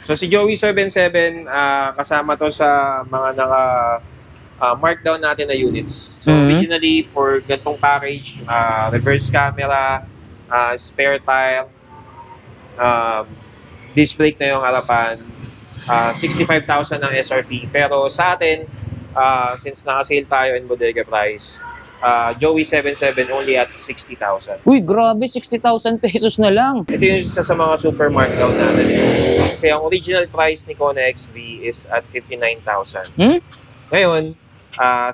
So si Joey 77, kasama to sa mga markdown natin na units. So originally for gantong package, reverse camera, spare tire, disc brake na yung harapan, 65,000 ang SRP. Pero sa atin, since naka-sale tayo in bodega price, Joey 77 only at 60,000. Uy, grabe, 60,000 pesos na lang. Ito yung isa sa mga super markdown natin. Kasi ang original price ni Kona XV is at 59,000. Ngayon,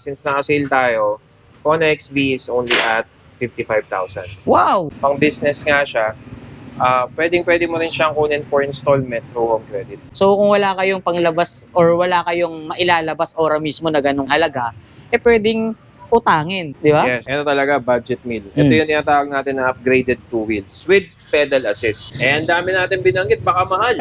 since naka-sale tayo, Kona XV is only at 55,000. Wow! Pang business nga siya, pwede mo rin siyang kunin for installment through home credit. So kung wala kayong panglabas or wala kayong mailalabas ora mismo na ganung halaga, pwedeng utangin, di ba? Yes, ito talaga budget meal. Ito yung tinatawag natin na upgraded 2 wheels with pedal assist. And dami natin binanggit, baka mahal.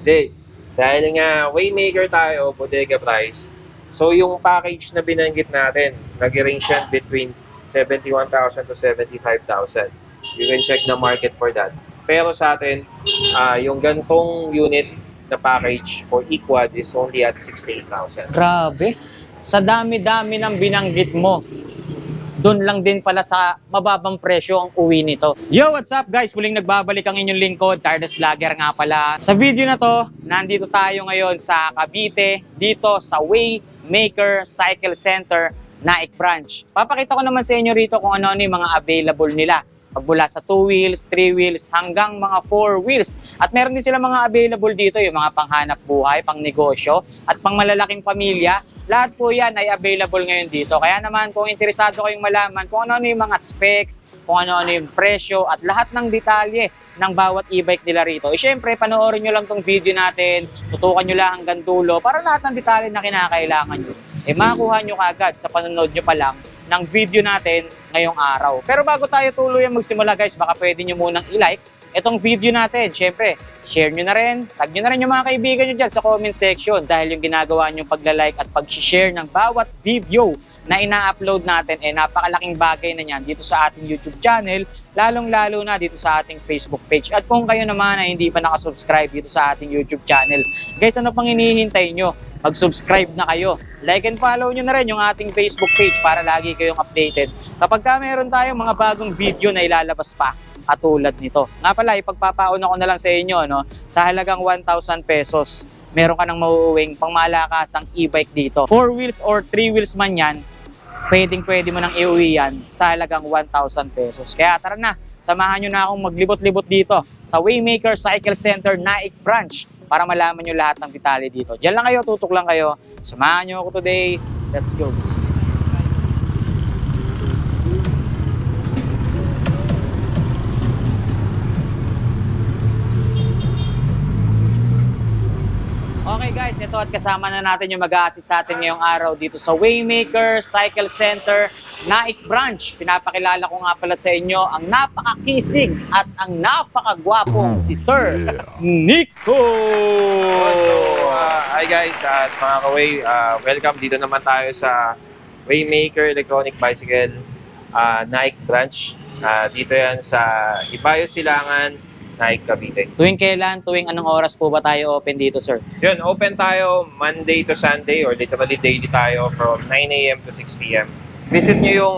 Hindi. Dahil nga Waymaker tayo, bodega price. So yung package na binanggit natin, nag-range yan between 71,000 to 75,000. You can check the market for that. Pero sa atin, yung gantong unit na package for Equad is only at 68,000. Grabe. Sa dami-dami ng binanggit mo, doon lang din pala sa mababang presyo ang uwi nito. Yo, what's up guys? Muling nagbabalik ang inyong lingkod, Tardas Vlogger nga pala. Sa video na to, nandito tayo ngayon sa Cavite, dito sa Waymaker Cycle Center, Naik Branch. Papakita ko naman sa inyo rito kung ano yung mga available nila. Mula sa 2 wheels, 3 wheels, hanggang mga 4 wheels. At meron din sila mga available dito, yung mga panghanap buhay, pang negosyo, at pang malalaking pamilya. Lahat po yan ay available ngayon dito. Kaya naman kung interesado kayong malaman kung ano yung mga specs, kung ano yung presyo, at lahat ng detalye ng bawat e-bike nila rito. Siyempre, panoorin nyo lang tong video natin, tutukan nyo lang hanggang dulo para lahat ng detalye na kinakailangan nyo. Makuha nyo kagad sa panonood nyo pa lang ng video natin ngayong araw. Pero bago tayo tuluyang magsimula guys, baka pwede nyo munang i-like itong video natin. Siyempre, share nyo na rin, tag nyo na rin yung mga kaibigan nyo dyan sa comment section dahil yung ginagawa nyo pagla-like at pag-share ng bawat video na ina-upload natin napakalaking bagay na yan dito sa ating YouTube channel, lalong-lalo na dito sa ating Facebook page. At kung kayo naman ay hindi pa nakasubscribe dito sa ating YouTube channel, guys, ano pang hinihintay nyo? Mag-subscribe na kayo. Like and follow nyo na rin yung ating Facebook page para lagi kayong updated kapag meron tayong mga bagong video na ilalabas pa katulad nito. Nga pala, ipagpapauna ko na lang sa inyo, no? Sa halagang 1,000 pesos, meron ka nang mauuwing pangmalakasang e-bike dito. 4 wheels or 3 wheels man yan, pwede mo nang iuwi yan sa halagang 1,000 pesos. Kaya tara na, samahan nyo na akong maglibot-libot dito sa Waymaker Cycle Center Naik Branch para malaman nyo lahat ng detalye dito. Diyan lang kayo, tutok lang kayo. Samahan nyo ako today. Let's go. Okay guys, ito at kasama na natin yung mag-a-assist sa atin ngayong araw dito sa Waymaker Cycle Center Naik Branch. Pinapakilala ko nga pala sa inyo ang napakakisig at ang napakagwapong si Sir Nico! Hi guys, at mga kaway, welcome dito naman tayo sa Waymaker Electronic Bicycle Naik Branch. Dito yan sa Ibayo Silangan, Naik Cavite. Tuwing kailan, tuwing anong oras po ba tayo open dito, sir? Yun, open tayo Monday to Sunday or literally daily tayo from 9 AM to 6 PM. Visit nyo yung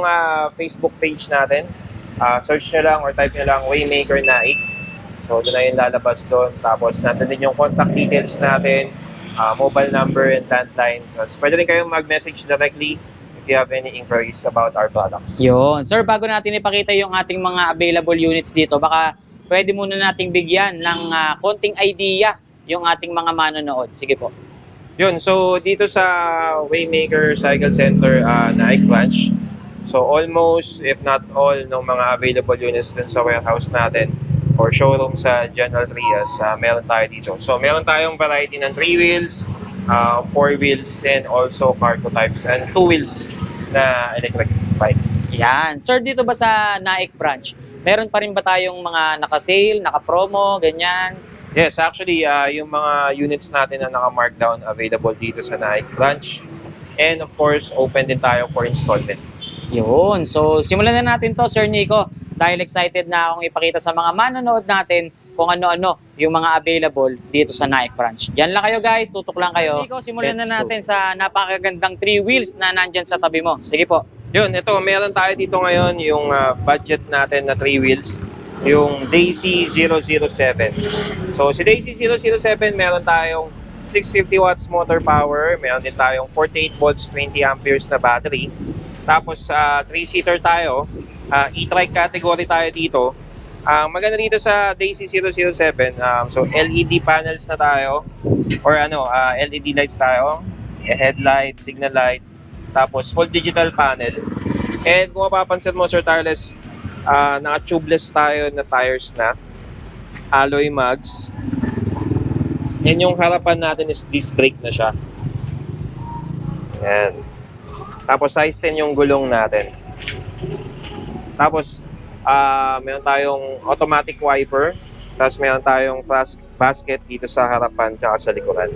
Facebook page natin. Search nyo lang or type nyo lang Waymaker Naik. So, doon na yung lalabas doon. Tapos, natin din yung contact details natin, mobile number and landline. So, pwede rin kayong mag-message directly if you have any inquiries about our products. Yun. Sir, bago natin ipakita yung ating mga available units dito, baka pwede muna nating bigyan ng konting idea yung ating mga manonood. Sige po. Yun, so dito sa Waymaker Cycle Center Naik Branch, so almost, if not all, ng mga available units dun sa warehouse natin or showroom sa General Trias, meron tayo dito. So meron tayong variety ng 3 wheels, 4 wheels, and also cargo types, and 2 wheels na electric bikes. Yan. Sir, dito ba sa Naik Branch, meron pa rin ba tayong mga naka-sale, naka-promo, ganyan? Yes, actually, yung mga units natin na naka-markdown available dito sa Naik Branch. And of course, open din tayo for installment. Yun. So, simulan na natin to, Sir Nico. Dahil excited na akong ipakita sa mga manonood natin kung ano-ano yung mga available dito sa Nike branch. Diyan lang kayo guys, tutok lang kayo. Simulan na natin sa napakagandang 3 wheels na nandyan sa tabi mo. Sige po. Yun, ito, meron tayo dito ngayon yung budget natin na 3 wheels, yung Daisy 007. So, si Daisy 007, meron tayong 650 watts motor power, meron din tayong 48 volts, 20 amperes na battery. Tapos, 3-seater tayo, e-trike category tayo dito. Maganda dito sa Daisy 007, so LED panels na tayo, or LED lights tayo, headlight, signal light, tapos full digital panel. And kung mapapansin mo, Sir Tarles, naka-tubeless tayo na tires na, alloy mags. And yung harapan natin is disc brake na siya. Yan. Tapos size 10 yung gulong natin. Tapos meron tayong automatic wiper. Tapos meron tayong basket dito sa harapan at sa likuran.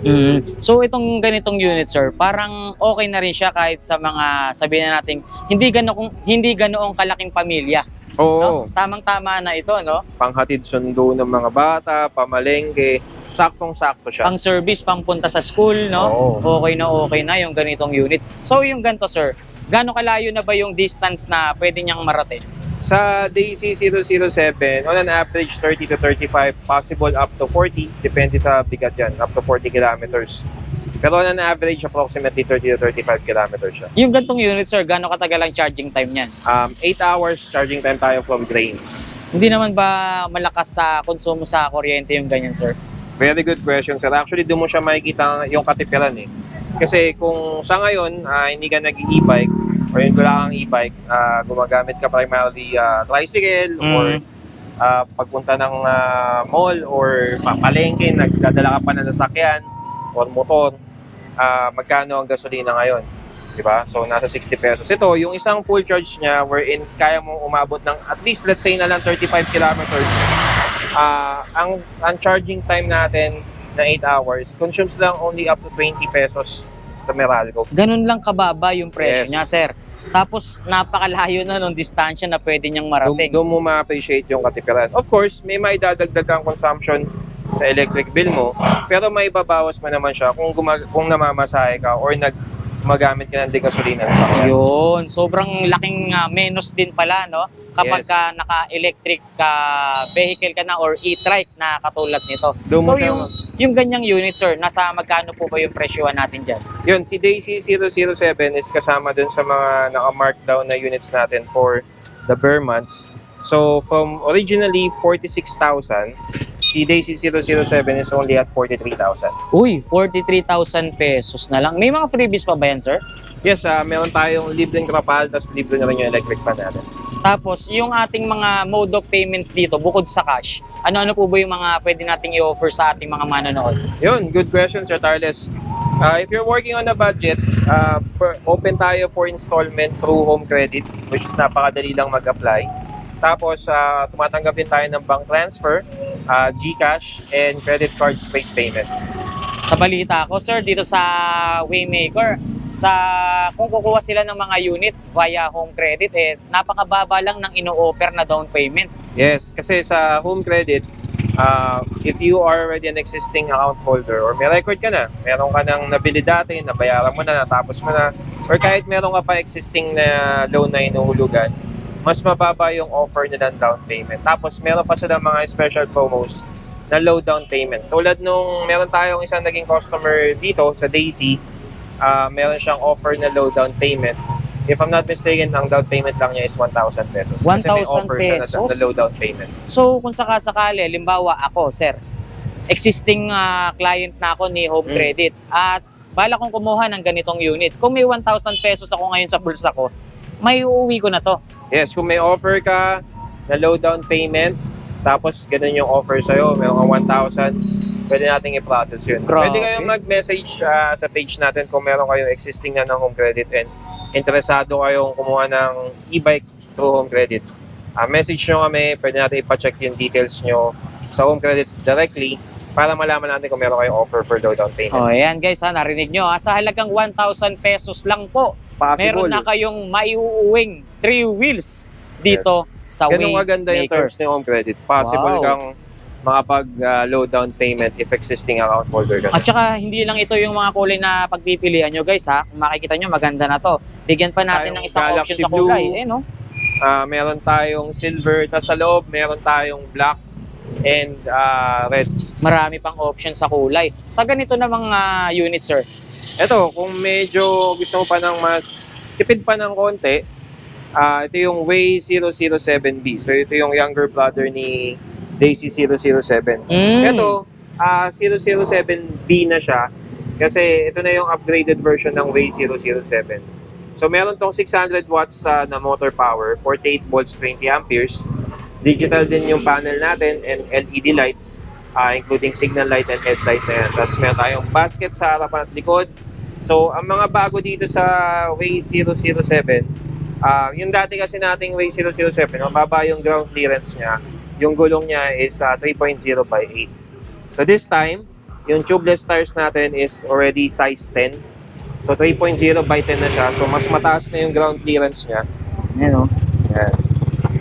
So itong ganitong unit, sir, parang okay na rin siya kahit sa mga, sabihin na natin, hindi ganoong kalaking pamilya. Oo. No? Tamang-tama na ito, no? Panghatid sundo ng mga bata, pamalengke, saktong-sakto siya. Pang service, pangpunta sa school, no? Oo. Okay na yung ganitong unit. So yung ganito, sir, gaano kalayo na ba yung distance na pwede niyang marating? Sa Daisy 007, on an average 30 to 35, possible up to 40, depende sa bigat yan, up to 40 kilometers. Pero on an average, approximately 30 to 35 kilometers siya. Yung gantong unit, sir, gaano katagal ang charging time niyan? 8 hours charging time tayo from drain. Hindi naman ba malakas sa konsumo sa kuryente yung ganyan, sir? Very good question, sir. Actually, doon mo siya makikita yung katipiran eh. Kasi kung sa ngayon, hindi ka nag-e-bike, or yung wala kang e-bike, gumagamit ka primarily tricycle, or pagpunta ng mall, or palengke, nagdadala ka pa ng sasakyan, or motor, magkano ang gasolina ngayon? Diba? So, nasa 60 pesos. Ito, yung isang full charge niya, wherein kaya mong umabot ng at least, let's say na lang 35 kilometers. Ang charging time natin na 8 hours, consumes lang only up to 20 pesos sa Meralco. Ganun lang kababa yung presyo Yes. niya, sir. Tapos, napakalayo na nung distansya na pwede niyang marating. Doon mo ma-appreciate yung katipiran. Of course, may maidadagdag kang consumption sa electric bill mo, pero may babawas mo naman siya kung namamasahe ka or gumagamit ka ng gasolina. Yun, sobrang laking menos din pala, no? Kapag Yes. naka-electric vehicle ka na or e-trike na katulad nito. Doon mo So, siya- yung ganyang unit, sir, nasa magkano po ba yung presyohan natin dyan? Yun, si Daisy 007 is kasama dun sa mga naka-markdown na units natin for the bare months. So, from originally 46,000, si Daisy 007 is only at 43,000. Uy, 43,000 pesos na lang. May mga freebies pa ba yan, sir? Yes, meron tayong libreng krapal, tapos libre na rin yung electric pan natin. Tapos, yung ating mga mode of payments dito, bukod sa cash, ano-ano po ba yung mga pwede nating i-offer sa ating mga manonood? Yun, good question, Sir Tarles. If you're working on a budget, open tayo for installment through Home Credit, which is napakadali lang mag-apply. Tapos, tumatanggap din tayo ng bank transfer, GCash, and credit card straight payment. Sa balita ko, sir, dito sa Waymaker, kung kukuha sila ng mga unit via Home Credit, napakababa lang ng ino-offer na down payment. Yes, kasi sa Home Credit, if you are already an existing account holder or may record ka na, meron ka nang nabili dati, nabayaran mo na, natapos mo na, or kahit meron ka pa existing na loan na inuhulugan, mas mababa yung offer nila ng down payment. Tapos meron pa sila mga special promos na low down payment. Tulad nung meron tayong isang naging customer dito sa Daisy, meron siyang offer na low down payment. If I'm not mistaken, ang down payment lang niya is 1,000 pesos. 1,000 Kasi may offer siya pesos? na low down payment. So, kung sakasakali, limbawa ako, sir, existing client na ako ni Home Credit at bala kong kumuha ng ganitong unit. Kung may 1,000 pesos ako ngayon sa bulsa ko, may uuwi ko na to. Yes, kung may offer ka na low down payment, tapos ganun yung offer sa'yo, meron kang 1,000, pwede nating i-process yun. Grabe. Pwede kayong mag-message sa page natin kung meron kayong existing na ng Home Credit and interesado kayong kumuha ng e-bike through Home Credit. Message nyo kami, pwede natin ipacheck yung details nyo sa Home Credit directly para malaman natin kung meron kayong offer for low down payment. O, ayan guys, narinig nyo. Sa halagang 1,000 pesos lang po, Possible. meron na kayong maiuuwing 3 wheels dito sa Ganun kaganda yung Waymaker. terms ng Home Credit. Possible Wow. kang makapag-low down payment if existing account holder ka. At saka hindi lang ito yung mga kulay na pagpipilian nyo guys ha. Kung makikita nyo maganda na to. Bigyan pa natin ng isang Galaxy option sa Blue. kulay. Eh no? Meron tayong silver, tas sa loob meron tayong black and red. Marami pang option sa kulay. Sa ganito na mga unit sir. Ito, kung medyo gusto mo pa ng mas tipid pa ng konti, ito yung Way 007B. So ito yung younger brother ni Daisy 007. Ito, 007B na siya kasi ito na yung upgraded version ng Way 007. So meron tong 600 watts na motor power, 48 volts, 20 amperes. Digital din yung panel natin and LED lights, including signal light and headlight na yan. Tapos meron tayong basket sa harapan at likod. So ang mga bago dito sa Way 007, yung dati kasi nating Way 007, mababa yung ground clearance niya. Yung gulong niya is 3.0 by 8. So this time, yung tubeless tires natin is already size 10. So 3.0 by 10 na siya. So mas mataas na yung ground clearance niya. Ayan o. Yan.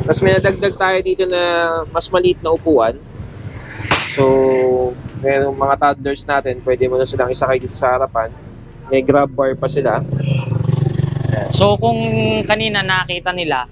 Tapos may nadagdag tayo dito na mas maliit na upuan. So yung mga toddlers natin, pwede mo na silang isakay dito sa harapan. May grab bar pa sila. So kung kanina nakita nila,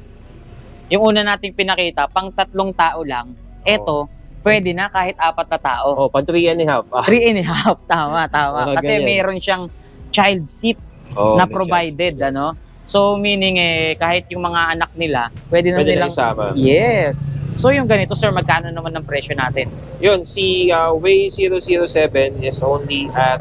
yung una nating pinakita, pang 3 tao lang, eto, pwede na kahit 4 na tao. Oh, pang 3 and a half. 3 and a half, tama. Kasi ganyan. meron siyang child seat na provided, ano? So meaning kahit yung mga anak nila, pwede nilang isama. Yes. So yung ganito sir, magkano naman ang presyo natin? Yun, si Way 007 is only at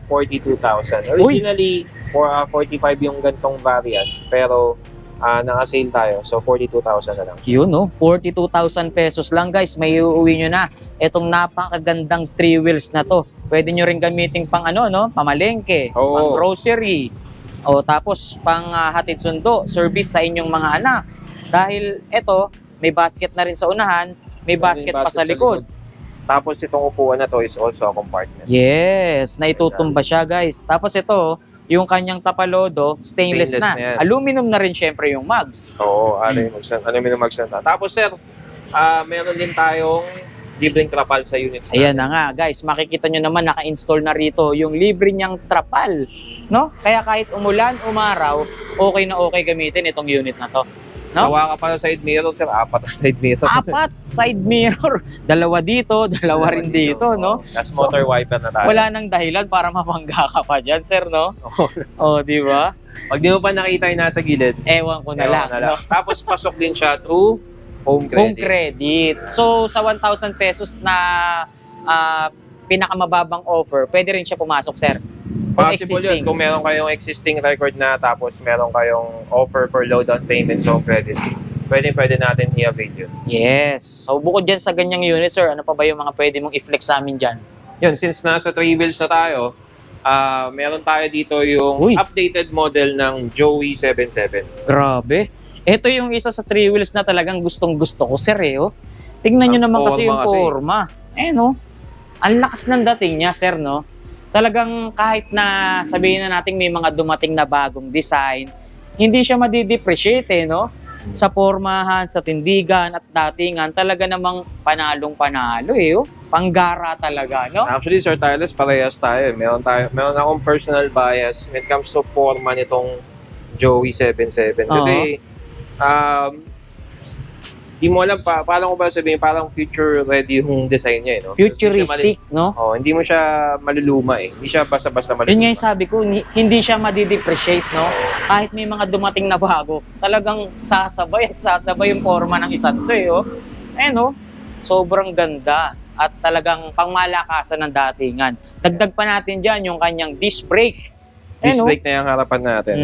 42,000. Originally, 45 yung gantong variants, pero naka-sale tayo. So 42,000 na lang. Yun no, 42,000 pesos lang guys, may uuwi nyo na. Etong napakagandang 3 wheels na to. Pwede nyo rin gamitin pang pamalengke, pang grocery. O tapos pang hatid sundo, service sa inyong mga anak. Dahil eto, may basket na rin sa unahan, may basket pa sa likod. Tapos itong upuan na to is also a compartment. Yes, naitutumba siya guys. Tapos ito, yung kanyang tapalodo, stainless na. Aluminum na rin syempre yung mugs. Oo, aluminum mugs na. Tapos sir, meron din tayong libreng trapal sa units natin. Ayan na nga guys, makikita nyo naman naka-install na rito yung libre niyang trapal. No? Kaya kahit umulan, umaraw, okay na okay gamitin itong unit na to. No? Sawa ka pa sa side mirror, sir. 4 na side mirror. 4 side mirror. 2 dito, 2 rin dito, no? Tapos motor wiper na tayo. Wala nang dahilan para mapangga ka pa dyan, sir, no? Oh, di ba? Pag di mo pa nakita yung nasa gilid, ewan ko na lang. No? Tapos pasok din siya to home credit. Home credit. So, sa 1,000 pesos na pinakamababang offer, pwede rin siya pumasok, sir. Possible yun. Kung meron kayong existing record na tapos meron kayong offer for low down payments home credit, pwede natin i-avail yun. Yes. So, bukod dyan sa ganyang unit, sir, ano pa ba yung mga pwede mong i-flex sa amin dyan? Yun, since nasa 3 wheels na tayo, meron tayo dito yung updated model ng Joey 77. Grabe. Ito yung isa sa 3 wheels na talagang gustong-gusto ko, sir, eh. Oh. Tingnan nyo naman kasi yung forma. No? Ang lakas ng dating niya, sir, no? Talagang kahit na sabihin na natin may mga dumating na bagong design, hindi siya madidepreciate, no? Sa formahan, sa tindigan at datingan, talaga namang panalong-panalo, eh. Oh. Panggara talaga, no? Actually, Sir Tyler, parehas tayo. Meron akong personal bias when it comes to forma nitong Joey 77. Kasi, di mo alam paano ko ba sabihin, parang future ready yung design niya, no? Futuristic, no? Hindi mo siya maluluma, eh. Hindi siya basta-basta maluluma. Yun nga yung sabi ko, hindi siya madidepreciate, no? Kahit may mga dumating na bago, talagang sasabay at sasabay yung forma ng isa to, eh, oh. No? Sobrang ganda at talagang pangmalakasan ng datingan. Dagdag pa natin dyan yung kanyang disc brake. Disc brake na yung harapan natin.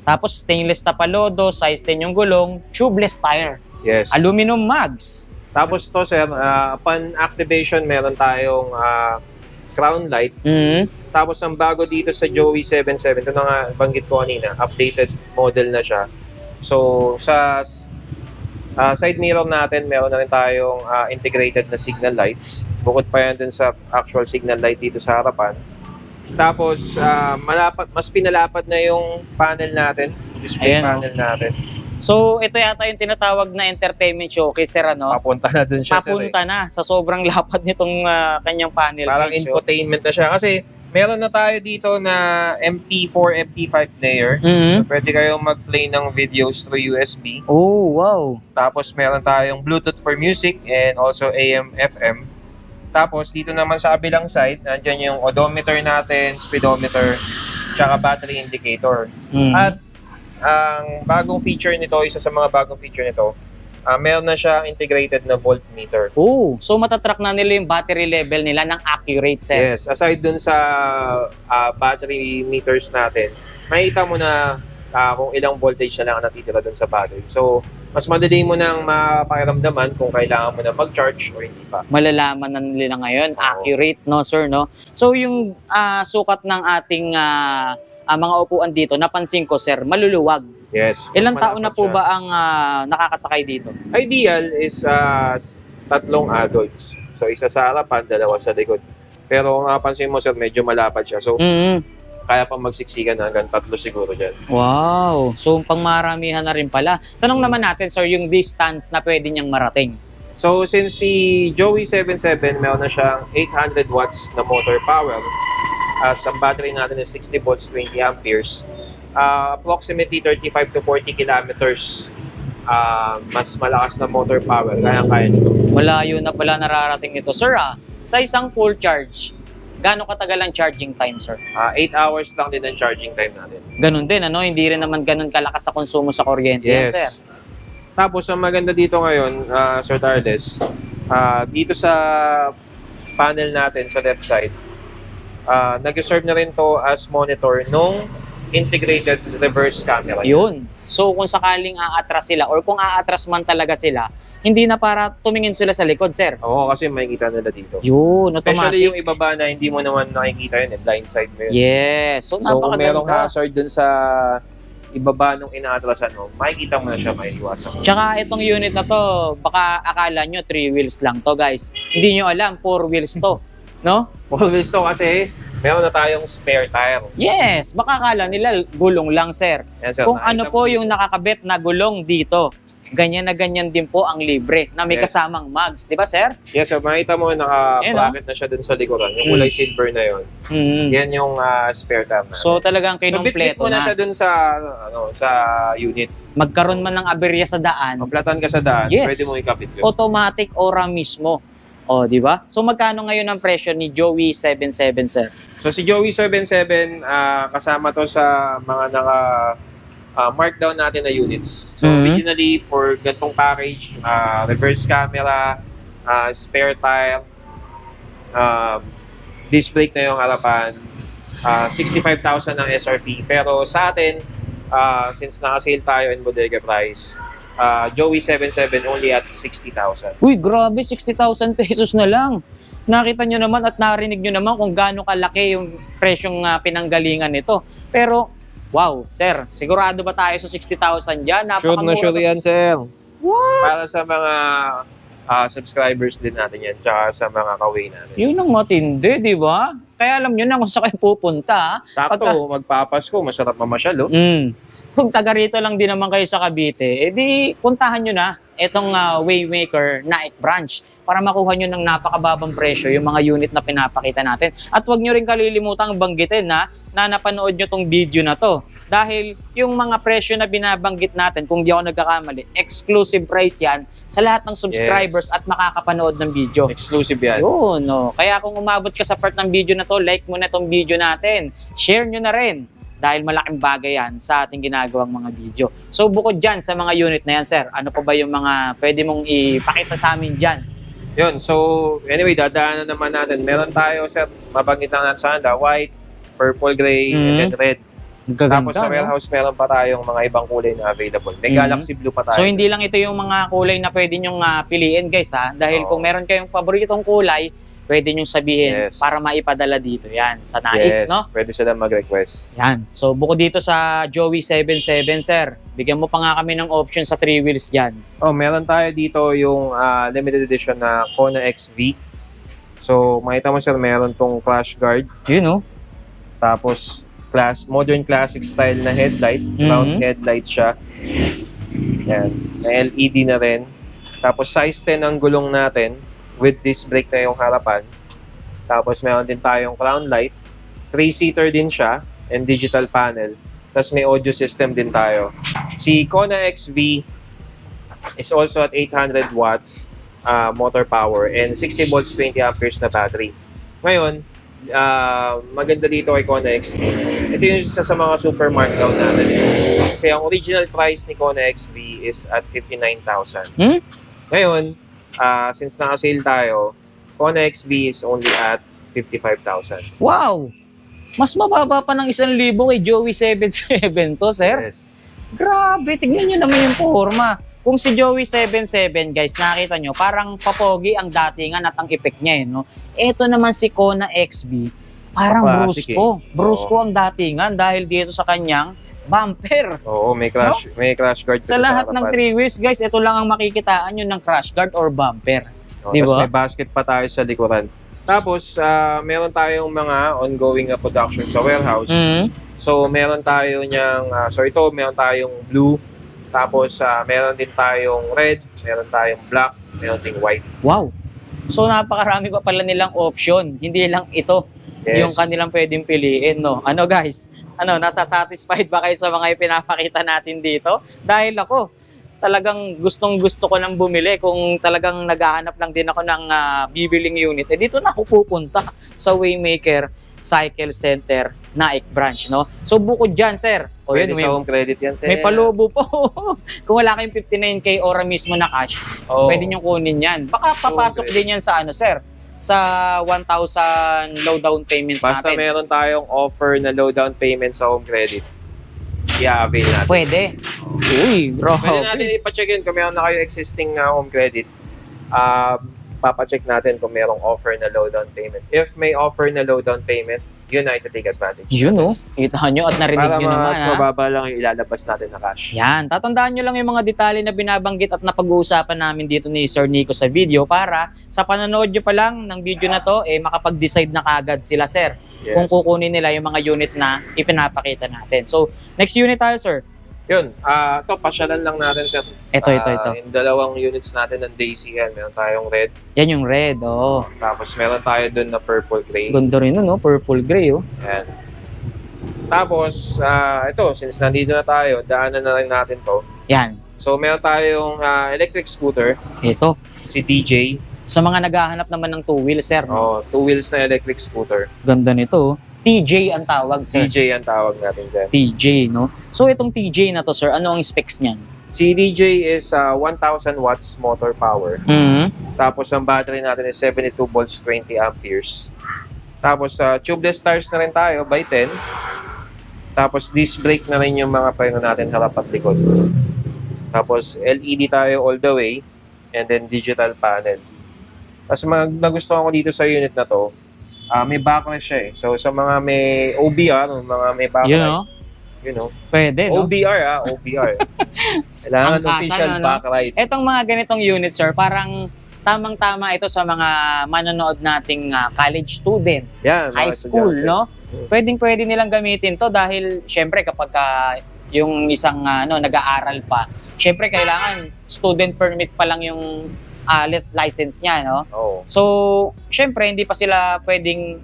Tapos stainless tapalodo, size 10 yung gulong, tubeless tire. Yes. Aluminum mugs. Tapos to, sir, upon activation, meron tayong crown light. Tapos ang bago dito sa Joey 77, ito na nga banggit ko kanina, updated model na siya. So sa side mirror natin, meron na rin tayong integrated na signal lights. Bukod pa yan dun sa actual signal light dito sa harapan. Tapos mas pinalapat na yung panel natin, display panel natin. So, ito yata yung tinatawag na entertainment showcase, sir, ano? Papunta na dun siya, sir. Papunta na sa sobrang lapad nitong kanyang panel. Parang cage, infotainment na siya. Kasi meron na tayo dito na MP4, MP5 player. Mhm. So, pwede kayong mag-play ng videos through USB. Oh, wow. Tapos meron tayong Bluetooth for music and also AM, FM. Tapos dito naman sa kabilang side, nandyan yung odometer natin, speedometer, tsaka battery indicator. Mhm. At ang bagong feature nito, isa sa mga bagong feature nito, meron na siya integrated na voltmeter. Oh, so matatrack na nila yung battery level nila ng accurate, sir. Yes, aside dun sa battery meters natin, makita mo na kung ilang voltage na lang ang natitira dun sa battery. So, mas madali mo nang mapakiramdaman kung kailangan mo na mag-charge o hindi pa. Malalaman na nila ngayon, accurate, no, sir, no? So, yung sukat ng ating mga upuan dito, napansin ko, sir, maluluwag. Yes. Ilang taon na po siya. ba ang nakakasakay dito? Ideal is 3 adults. So, isa sa harapan, 2 sa likod. Pero kung napansin mo, sir, medyo malapad siya. So, kaya pa magsiksikan hanggang 3 siguro dyan. Wow! So, pangmaramihan na rin pala. Tanong naman natin, sir, yung distance na pwede niyang marating. So, since si Joey 77, meron na siyang 800 watts na motor power. Ang battery natin is 60 volts, 20 amperes. Approximately 35 to 40 kilometers. Mas malakas na motor power. Kaya nito. Malayo na pala nararating ito. Sir, sa isang full charge, gaano katagal ang charging time, sir? 8 hours lang din ang charging time natin. Ganun din, ano? Hindi rin naman ganun kalakas sa konsumo sa kuryente. Yan, sir. Tapos, ang maganda dito ngayon, Sir Tardes, dito sa panel natin sa left side, nag-serve na rin to as monitor nung integrated reverse camera. Yun. So, kung sakaling aatras sila or kung aatras man talaga sila, hindi na para tumingin sila sa likod, sir. Oo, kasi makikita nila dito. Yun, automatic. Especially yung ibaba na hindi mo naman nakikita yun, blind side mo yun. Yes. So, So, kung merong napakaganda. hazard dun sa ibaba nung inaatrasan mo, makikita mo na siya, may iwasan mo. Tsaka itong unit na to, baka akala nyo 3 wheels lang to, guys. Hindi nyo alam, 4 wheels to. No? Always to kasi meron na tayong spare tire. Yes, baka akala nila gulong lang, sir. Yan, sir, Kung nakita ano mo po dito. yung nakakabit na gulong dito, ganyan na ganyan din po ang libre na may Yes. kasamang mugs. Di ba, sir? Yes, sir, makita mo naka-bracket na siya dun sa likuran. Yung kulay silver na yun. Yan yung spare tire na. So talagang bitbit kinumpleto mo na na. siya dun sa sa unit. Magkaroon man ng aberya sa daan, Maplatan ka sa daan, Yes. pwede mo ikapit yun. automatic ora mismo. O, di ba? So magkano ngayon ang presyo ni Joey 77, sir? So si Joey 77, kasama to sa mga markdown natin na units. So originally, for gantong package, reverse camera, spare tire, disc brake na yung harapan, 65,000 ang SRP. Pero sa atin, since naka-sale tayo in bodega price, Joey 77 only at 60,000. Uy, grabe, 60,000 pesos na lang. Nakita nyo naman at narinig nyo naman kung gaano kalaki yung presyong pinanggalingan nito. Pero, wow, sir, sigurado ba tayo sa 60,000 dyan? Napakamura Sure sa yan, sir. What? Para sa mga subscribers din natin yan, tsaka sa mga kaway natin. Yun ang matindi, di ba? Kaya alam nyo na kung saan kayo pupunta. Sakto, magpapasko, masarap mamasyal, oh. Kung taga rito lang din naman kayo sa Cavite, edi puntahan nyo na itong Waymaker Naik Branch para makuha nyo ng napakababang presyo yung mga unit na pinapakita natin. At huwag nyo rin kalilimutang banggitin na napanood nyo tong video na to. Dahil yung mga presyo na binabanggit natin, kung di ako nagkakamali, exclusive price yan sa lahat ng subscribers at makakapanood ng video. Exclusive yan. Yun, no. Kaya kung umabot ka sa part ng video na to, like mo na itong video natin. Share nyo na rin. Dahil malaking bagay yan sa ating ginagawang mga video. So bukod dyan sa mga unit na yan, sir, ano pa ba yung mga pwede mong ipakita sa amin dyan? Yun, so anyway, dadaanan naman natin. Meron tayo, sir, mabanggit lang natin sa handa, white, purple gray, and then red. Gaganda, Tapos sa warehouse, meron pa tayong mga ibang kulay na available. May Galaxy Blue pa tayo. So hindi lang ito yung mga kulay na pwede nyong piliin, guys, ha? Dahil kung meron kayong paboritong kulay, pwede nyong sabihin para maipadala dito. Yan, sa Naik, no? Pwede sila mag-request. Yan. So, bukod dito sa Joey 77, sir, bigyan mo pa nga kami ng option sa 3 wheels dyan. Oh, meron tayo dito yung limited edition na Kona XV. So, makita mo, sir, meron tong crash guard. Yun, no? Tapos, modern classic style na headlight. Round headlight siya. Yan. May LED na rin. Tapos size 10 ang gulong natin with disc brake na yung harapan. Tapos meron din tayong crown light. 3-seater din siya and digital panel. Tapos may audio system din tayo. Si Kona XV is also at 800 watts motor power and 60 volts 20 amperes na battery. Ngayon, maganda dito kay Kona XV. Ito yung isa sa mga super markdown natin. Kasi ang original price ni Kona XV is at 59,000. Ngayon, since naka-sale tayo, Kona XV is only at 55,000. Wow! Mas mababa pa ng 1,000 kay Joey 77 to, sir. Yes. Grabe, tignan nyo naman yung forma. Kung si Joey 77, guys, nakita nyo, parang papogi ang datingan at ang effect niya, no? Ito naman si Kona XV, parang brusko. Brusko ang datingan dahil dito sa kanyang bumper. Oo, may crash, no? May crash guard. Sa lahat ng 3 wheels, guys, ito lang ang makikitaan yun ng crash guard or bumper. Di ba? May basket pa tayo sa likuran. Tapos, meron tayong mga ongoing production sa warehouse. So, meron tayo niyang, meron tayong blue. Tapos, meron din tayong red, meron tayong black, meron ding white. Wow! So, napakarami pa pala nilang option. Hindi lang ito yung kanilang pwedeng piliin, no? Ano, guys? Nasa-satisfied ba kayo sa mga ipinapakita natin dito? Dahil ako, talagang gustong-gusto ko nang bumili. Kung talagang naghahanap lang din ako ng bibiling unit, dito na ako pupunta sa Waymaker Cycle Center Naik branch, no? So, bukod dyan, sir. Pwede sa home credit yan, sir. May palubo po. Kung wala kayong 59K ora mismo na cash, pwede nyo kunin yan. Baka papasok din yan sa sir? Sa 1,000 low down payment natin. Basta meron tayong offer na low down payment sa home credit. I-avail natin. Pwede. Uy, bro. Pwede natin ipacheck yun kung meron na kayo existing home credit. Papacheck natin kung merong offer na low down payment. If may offer na low down payment, yun na ito take advantage. Yun, no? Kita nyo at narinig nyo naman, Para mas mababa lang yung ilalabas natin na cash. Yan. Tatandaan nyo lang yung mga detalye na binabanggit at napag-uusapan namin dito ni Sir Nico sa video para sa panonood nyo pa lang ng video na to, makapag-decide na kagad sila, sir. Yes. Kung kukunin nila yung mga unit na ipinapakita natin. So, next unit tayo, sir. Yun. Ito, pasyalan lang natin, sir. Ito. Yung dalawang units natin ng Daisy yan. Meron tayong red. Yan yung red, oh. Tapos, meron tayo dun na purple gray. Ganda rin, no? Purple gray, oh. Yan. Tapos, ito, since nandito na tayo, daanan na rin natin to. Yan. So, meron tayong electric scooter. Ito. Si DJ. Sa mga naghahanap naman ng 2 wheels, sir. No? 2 wheels na electric scooter. Ganda nito, oh. TJ ang tawag, sir. TJ ang tawag natin dyan. TJ, no? So, itong TJ na to, sir, ano ang specs niyan? Si DJ is 1,000 watts motor power. Tapos, ang battery natin is 72 volts 20 amperes. Tapos, tubeless tires na rin tayo by 10. Tapos, disc brake na rin yung mga preno natin harap at likod. Tapos, LED tayo all the way. And then, digital panel. Tapos, nagustuhan ko dito sa unit na to, may backrest siya eh. So, sa mga may OBR, mga may backlight, pwede, no? OBR, OBR. Kailangan official backlight. Etong mga ganitong unit, sir, parang tamang-tama ito sa mga manonood nating college student, high school, no? Pwedeng-pwede nilang gamitin to dahil, syempre, kapag yung isang nag-aaral pa, syempre, kailangan student permit pa lang yung license niya, no? Oh. So, syempre, hindi pa sila pwedeng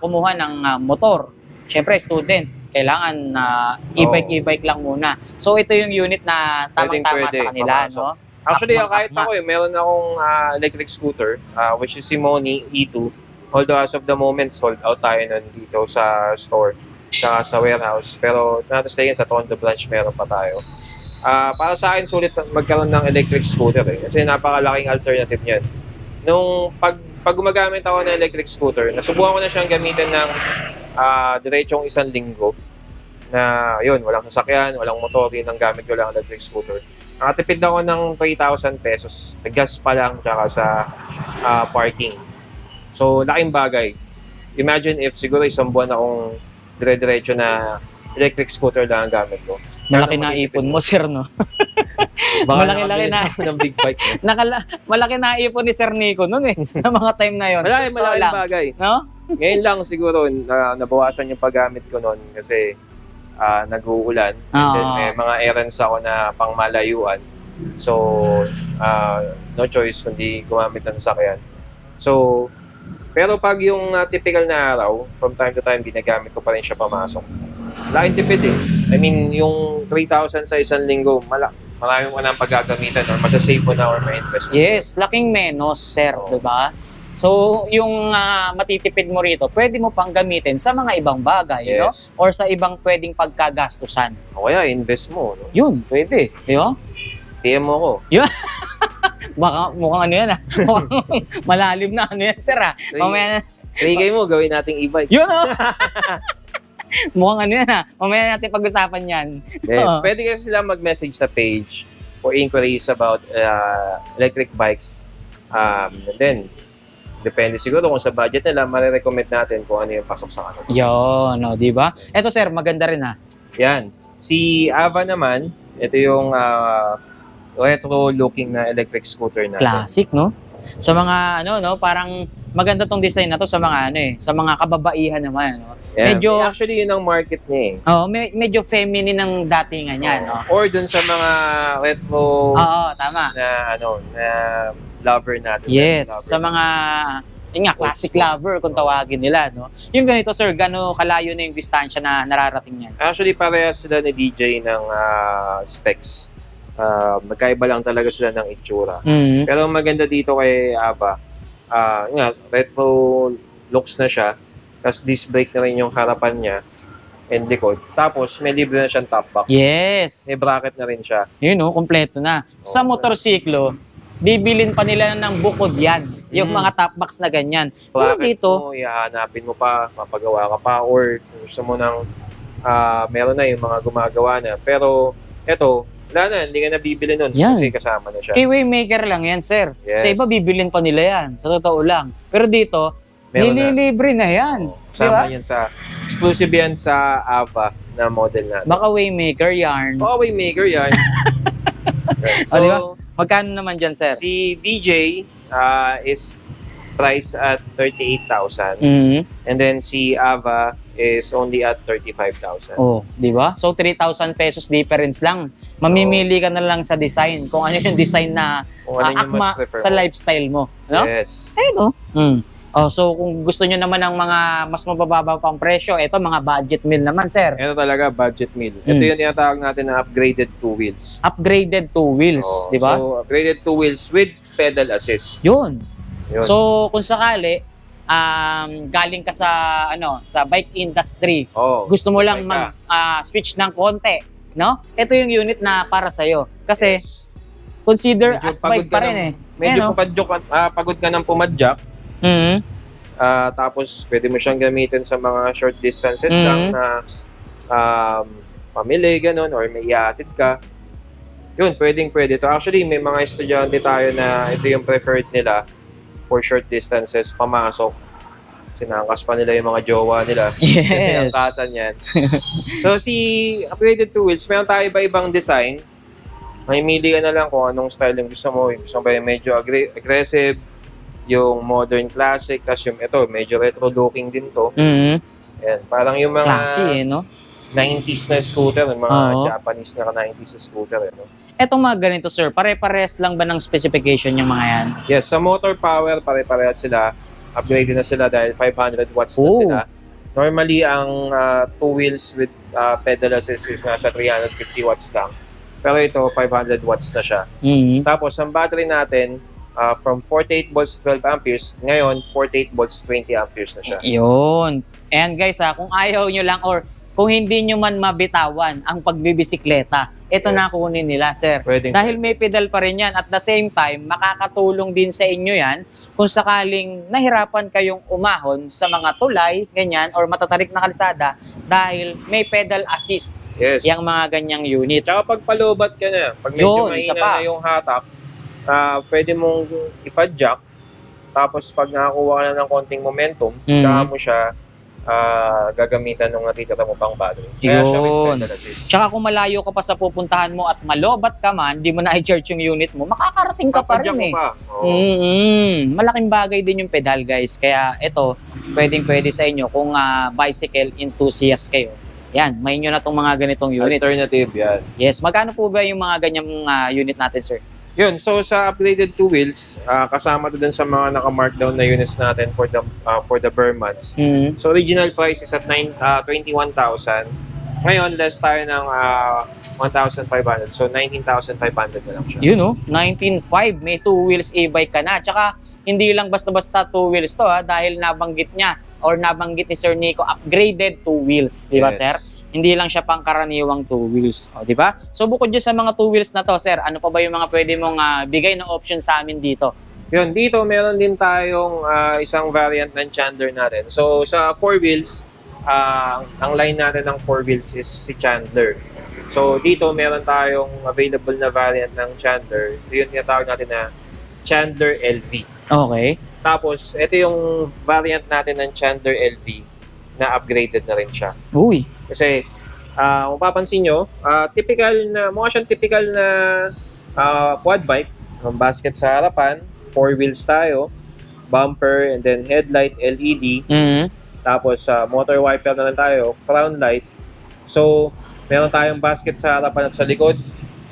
kumuha ng motor. Syempre, student, kailangan e-bike lang muna. So, ito yung unit na tamang-tama sa kanila, no? Actually, kahit ako meron akong electric scooter, which is si Moni E2. Although as of the moment, sold out tayo nun dito sa store, sa warehouse. Pero, sa Tondo branch, meron pa tayo. Para sa akin, sulit magkaroon ng electric scooter kasi napakalaking alternative niyan. Nung pag gumagamit ako ng electric scooter, nasubukan ko na siyang gamitin ng diretsong 1 linggo na yun, walang sasakyan, walang motor, yun ang gamit ko lang electric scooter. Nakatipid ako ng 3,000 pesos sa gas pa lang tsaka sa parking. So, laking bagay. Imagine if siguro 1 buwan akong dire-diretso na electric scooter lang ang gamit ko. Malaki na ipon mo, sir, no? Malaki na ng big bike. Malaki na ipon ni Sir Nico noon na mga time na 'yon. Malaking bagay. No? Ngayon lang siguro nabawasan yung paggamit ko noon kasi nag-uulan. And then Oo. may mga errands ako na pangmalayuan. So, no choice kundi gumamit ng sasakyan. So, pero pag yung typical na araw, from time to time, ginagamit ko pa rin siya pamasok. Laking tipid eh. I mean, yung 3,000 sa isang linggo, maraming mo nang paggagamitan or masasave mo na or ma-invest mo. Yes, laking menos, sir, Oo. 'di ba? So, yung matitipid mo rito, pwede mo pang gamitin sa mga ibang bagay, no? Yes. Or sa ibang pwedeng pagkagastusan. O kaya, invest mo. No? Yun, pwede, di ba? PM mo ko. Baka mukhang ano yan mukhang malalim na ano yan, sir Mamaya na, 3K mo, gawin nating e-bike. yun mukhang ano yan Mamaya natin pag-usapan yan. Oo. Pwede kasi sila mag-message sa page for inquiries about electric bikes. And then, depende siguro kung sa budget nila, marirecommend natin kung ano yung pasok sa kanila. Yun, no, di ba? Eto sir, maganda rin Yan. Si Ava naman, ito yung retro-looking na electric scooter natin. Classic, no? Sa mga ano, no, parang maganda tong design na to sa mga ano sa mga kababaihan naman, no. Yan. Medyo Actually, yun ang market niya eh. medyo feminine ang datingan niyan, no. Or dun sa mga retro Oo, tama. na lover natin. Yes, Lover. sa mga yun nga, classic lover kung tawagin nila, no. Yung ganito, sir, gaano kalayo na yung distansya na nararating niyan? Actually, parehas sila ni DJ ng specs. Magkaiba lang talaga sila ng itsura. Mhm. Pero ang maganda dito kay Ava, retro looks na siya. Tapos disc brake na rin yung harapan niya and likod. Tapos may libre na siyang top box. Yes. May bracket na rin siya. Yun, no, kompleto na. Sa Oo. motorsiklo, bibilin pa nila ng bukod yan. Yung mga top box na ganyan. Pero Bracket dito, mo, ihahanapin mo pa, mapagawa ka pa, or kung gusto mo ng meron na yung mga gumagawa na. Pero eto, wala na, hindi ka na bibili nun Yan. kasi kasama na siya. kay Waymaker lang yan, sir. Yes. Sa iba, bibilin pa nila yan. Sa totoo lang. Pero dito, Meron na. nililibre na yan. Kasama Diba? yan sa, exclusive yan sa Ava na model natin. Baka Waymaker yarn. Oh, Waymaker yan. O, diba? Magkano naman dyan, sir? Si DJ is priced at 38,000. Mhm. And then si Ava is only at 35,000. Oh, di ba? So 3,000 pesos difference lang. Mamimili ka na lang sa design kung ano yung design na Kung ano yung akma mas prefer sa mo. lifestyle mo, no? Yes. No? Oh, so kung gusto niyo naman ng mga mas mabababa pang presyo, ito mga budget meal naman, sir. Ito talaga, budget meal. Ito yung tinatawag natin na upgraded two wheels. Upgraded two wheels, Oh, di ba? So, upgraded two wheels with pedal assist. Yun. Yun. So kung sakali galing ka sa sa bike industry, oh, gusto mo lang bike mag-switch ng konti, no? Ito yung unit na para sa kasi yes. consider Medyo as bike pa rin Medyo Ayan, pagod ka ng pumadyak. Mhm. Tapos, pwede mo siyang gamitin sa mga short distances Mhm. lang na pamili, ganun, or may iatid ka. Yun, pwede to. Actually, may mga estudyante tayo na ito yung preferred nila for short distances, pamasok. Sinangkas pa nila yung mga jowa nila. Yes. Sinangkasan yan. So, si upgraded two wheels, meron tayo iba-ibang design. Mamimili ka na lang kung anong style yung gusto mo. Yung gusto mo ba yung medyo aggressive, yung modern classic, tapos yung ito, medyo retro looking din to. Mhm. Yan, parang yung mga Classy, no? 90s na scooter, yung mga Oo. Japanese na 90s na scooter. No? Etong mga ganito, sir, pare-pares lang ba ng specification yung mga yan? Yes, sa motor power, pare-parehas sila. Upgraded na sila dahil 500 watts na Oh. sila. Normally, ang two wheels with pedal assist is nasa 350 watts lang. Pero ito, 500 watts na siya. Mhm. Tapos, ang battery natin, from 48 volts to 12 amperes, ngayon, 48 volts, 20 amperes na siya. Yun. And guys, kung ayaw nyo lang or kung hindi nyo man mabitawan ang pagbibisikleta, ito Yes. na kunin nila, sir. Pwedeng- Dahil may pedal pa rin yan. At the same time, makakatulong din sa inyo yan kung sakaling nahirapan kayong umahon sa mga tulay, ganyan, or matatarik na kalsada dahil may pedal assist Yes. yung mga ganyang unit. Tsaka pag palubat ka na, pag medyo Yun, isa mahina pa. na yung hatak, pwede mong ipa-jack. Tapos pag nakakuha ka na ng konting momentum, tsaka mo siya gagamitan ng natitira mo pang battery. Kaya siya with Yun. pedal assist. Tsaka kung malayo ka pa sa pupuntahan mo at malobat ka man, di mo na i-charge yung unit mo, makakarating ka pa Papadyak rin mo pa. Oo. Malaking bagay din yung pedal, guys. Kaya ito, pwedeng-pwede sa inyo kung bicycle enthusiast kayo. Yan, may inyo na itong mga ganitong unit. Alternative yan. Yes, magkano po ba yung mga ganyang unit natin, sir? Yun, so sa upgraded 2 wheels, kasama to dun sa mga naka-markdown na units natin for the bare months. So original price is at 21,000. Ngayon, less tayo ng 1,500. So 19,500 na lang siya. Yun oh, 19.5, may 2 wheels e-bike ka na. Tsaka hindi lang basta-basta 2 wheels to dahil nabanggit niya or nabanggit ni Sir Nico, upgraded 2 wheels, di ba, Yes. sir? Hindi lang siya pangkaraniwang 2 wheels, o, di ba? So bukod dyan sa mga 2 wheels na to, sir, ano pa ba yung mga pwede mong bigay na option sa amin dito? Yun, dito meron din tayong isang variant ng Chandler natin. So sa 4 wheels, ang line natin ng 4 wheels is si Chandler. So dito meron tayong available na variant ng Chandler. So yun tinatawag natin na Chandler LV. Okay. Tapos ito yung variant natin ng Chandler LV na upgraded na rin siya. Uy. Kasi kung papansin nyo, mukha siyang typical na quad bike. Ang basket sa harapan, 4 wheels tayo, bumper, and then headlight, LED. Tapos motor wiper na lang tayo, crown light. So, meron tayong basket sa harapan at sa likod.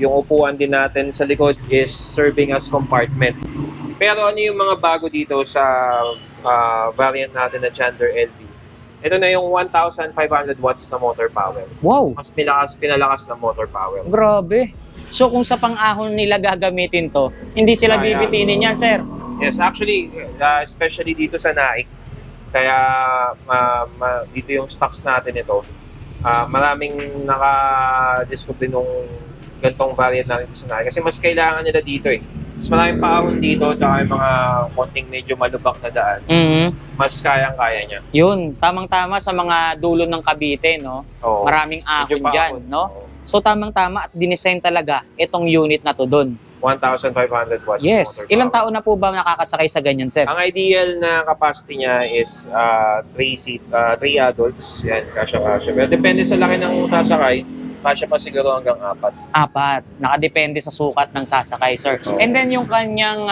Yung upuan din natin sa likod is serving as compartment. Pero ano yung mga bago dito sa variant natin na Chandler LV? Ito na yung 1,500 watts na motor power. Wow. Mas pinalakas na motor power. Grabe. So kung sa pang-ahon nila gagamitin to, hindi sila bibitinin yan, sir? Yes, actually, especially dito sa Nike, kaya dito yung stocks natin ito. Maraming naka-discover nung gantong variant natin sa Nike. Kasi mas kailangan nila dito eh. Mas maraming paahon dito, saka yung mga konting medyo malubak na daan. Mas kayang-kaya niya. Yun, tamang-tama sa mga dulo ng Cavite, no? Oo. Maraming ahon dyan, no? Oo. So tamang-tama at dinesign talaga itong unit na to doon. 1,500 watts. Yes. motor Ilang power. taon na po ba nakakasakay sa ganyan, sir? Ang ideal na capacity niya is 3 adults. Yan, kasya. Pero depende sa laki ng sasakay, kasya pa siguro hanggang 4. 4. Nakadepende sa sukat ng sasakay, sir. Oo. And then yung kanyang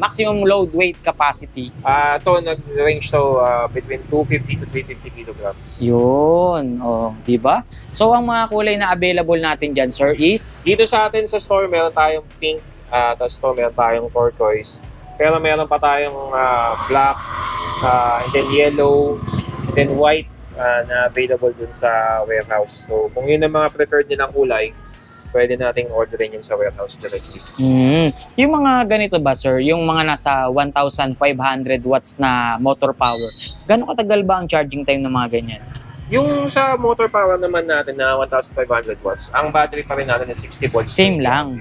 maximum load weight capacity. Ito, nag-range to between 250 to 350 kilograms. Yun. Oh, di ba? So ang mga kulay na available natin dyan, sir, is Dito sa atin sa store, meron tayong pink, tapos meron tayong turquoise. Pero meron pa tayong black, and then yellow, and then white na available dun sa warehouse. So kung yun ang mga preferred nilang kulay, pwede nating orderin yun sa warehouse directly. Yung mga ganito ba, sir, yung mga nasa 1,500 watts na motor power, gano'ng katagal ba ang charging time ng mga ganyan? Yung sa motor power naman natin na 1,500 watts, ang battery pa rin natin is 60 volts. Same lang.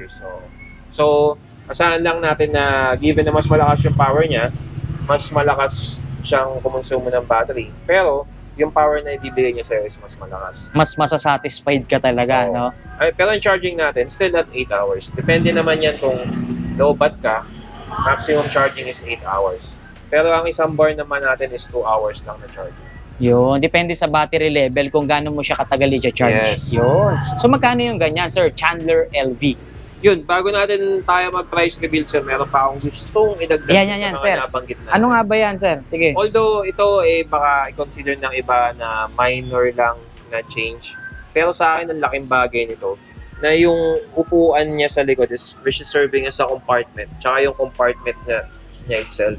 So asahan lang natin na given na mas malakas yung power niya, mas malakas siyang kumonsumo ng battery. Pero yung power na ibibigay niya sa'yo is mas malakas. Mas masasatisfied ka talaga, Oo. no? Pero yung charging natin, still at 8 hours. Depende naman yan kung low bat ka, maximum charging is 8 hours. Pero ang isang bar naman natin is 2 hours lang na charging. Yun, depende sa battery level kung gaano mo siya katagal i-charge. Yes. Yun. So magkano yung ganyan, sir? Chandler LV. Yun, bago natin tayo mag-price reveal, sir, meron pa akong gustong idagdag Yan, sa sir. mga nabanggit natin. Ano nga ba yan, sir? Sige. Although ito baka i-consider ng iba na minor lang na change. Pero sa akin, ang laking bagay nito na yung upuan niya sa likod is which is serving as a compartment. Tsaka yung compartment niya itself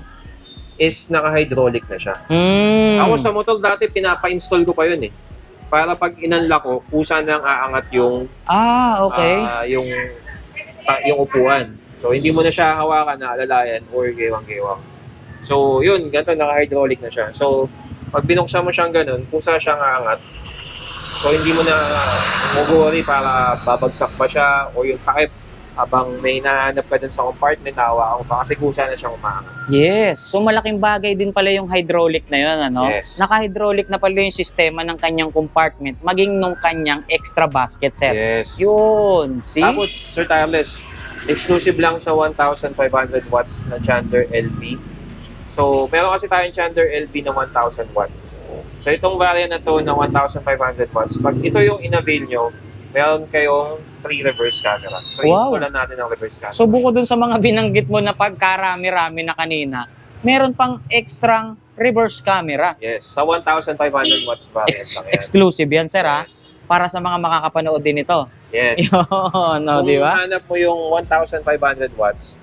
is naka-hydraulic na siya. Ako sa motor dati, pinapa-install ko pa yun eh. Para pag inunlock ko, kusa nang aangat yung Okay. yung upuan. So, hindi mo na siya hawakan na alalayan or gewang-gewang. So, yun, ganito, naka-hydraulic na siya. So, pag binuksan mo siyang ganun, kusa siyang aangat. So, hindi mo na mag-worry para babagsak pa siya o yung takip habang may nahanap ka dun sa compartment, hawakan mo pa kasi kusa na siyang umaangat. Yes. So malaking bagay din pala yung hydraulic na yun, ano? Yes. Naka-hydraulic na pala yung sistema ng kanyang compartment, maging nung kanyang extra basket, sir. Yes. Yun. See? Tapos, Sir Tireless, exclusive lang sa 1,500 watts na Chandler LV. So, meron kasi tayong Chandler LV na 1,000 watts. So, itong variant na to na 1,500 watts, pag ito yung in-avail nyo, meron kayong 3 reverse camera. So, Wow. install natin ang reverse camera. So bukod dun sa mga binanggit mo na pagkarami-rami na kanina, meron pang extra reverse camera. Yes, sa 1,500 watts variant lang yan. Exclusive yan, sir, ha? Yes. Para sa mga makakapanood din ito. Yes. Yun, no, Kung di ba? hanap mo yung 1,500 watts,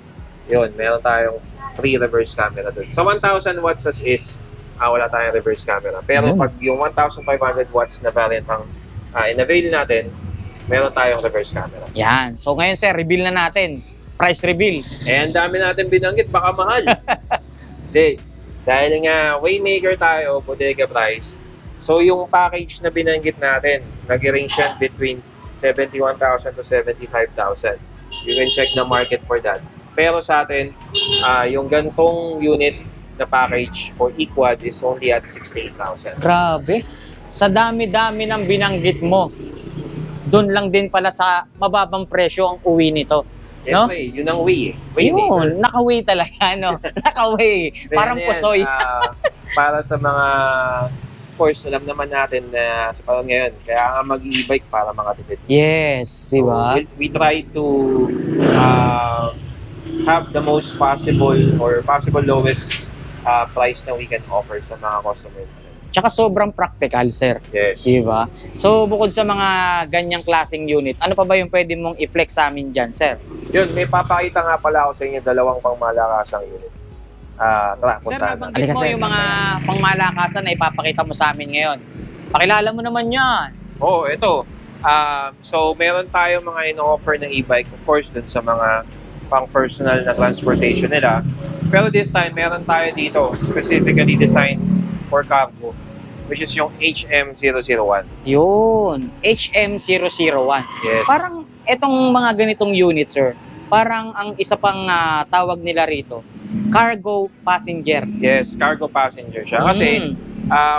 yun, meron tayong free reverse camera dun. Sa 1,000 watts as is, wala tayong reverse camera. Pero pag yung 1,500 watts na variant ang in-avail natin, meron tayong reverse camera. Yan. So ngayon, sir, reveal na natin. Price reveal. And dami natin binanggit, baka mahal. Hindi. Dahil nga, Waymaker tayo, Bodega Price. So yung package na binanggit natin, nag-range yan between 71,000 to 75,000. You can check the market for that. Pero sa atin, yung gantong unit na package for Equad is only at 68,000. Grabe. Sa dami-dami ng binanggit mo, doon lang din pala sa mababang presyo ang uwi nito. Yes, No? Ray, yun ang way. Waymaker. Yun, naka-way talaga, no? Naka-way. Parang Then, yan, pusoy. para sa mga, of course, alam naman natin na sa panahon ngayon, kaya nga mag-e-bike para makatipid. Yes, di ba? So, we try to have the most possible or possible lowest price na we can offer sa mga customers. Tsaka sobrang practical, sir. Yes. Di ba? So, bukod sa mga ganyang klaseng unit, ano pa ba yung pwede mong i-flex sa amin dyan, sir? Yun, may papakita nga pala ako sa inyo dalawang pangmalakasang unit. Tara, Sir, puntahan natin. nabanggit mo yung mga pangmalakasan na ipapakita mo sa amin ngayon. Pakilala mo naman yan. Oo, ito. So, meron tayong mga ino-offer na e-bike, of course, dun sa mga pang-personal na transportation nila. Pero this time, meron tayo dito, specifically designed for cargo, which is yung HM001. Yun, HM001. Yes. Parang etong mga ganitong unit, sir, parang ang isa pang tawag nila rito, cargo passenger. Yes, cargo passenger siya. Kasi,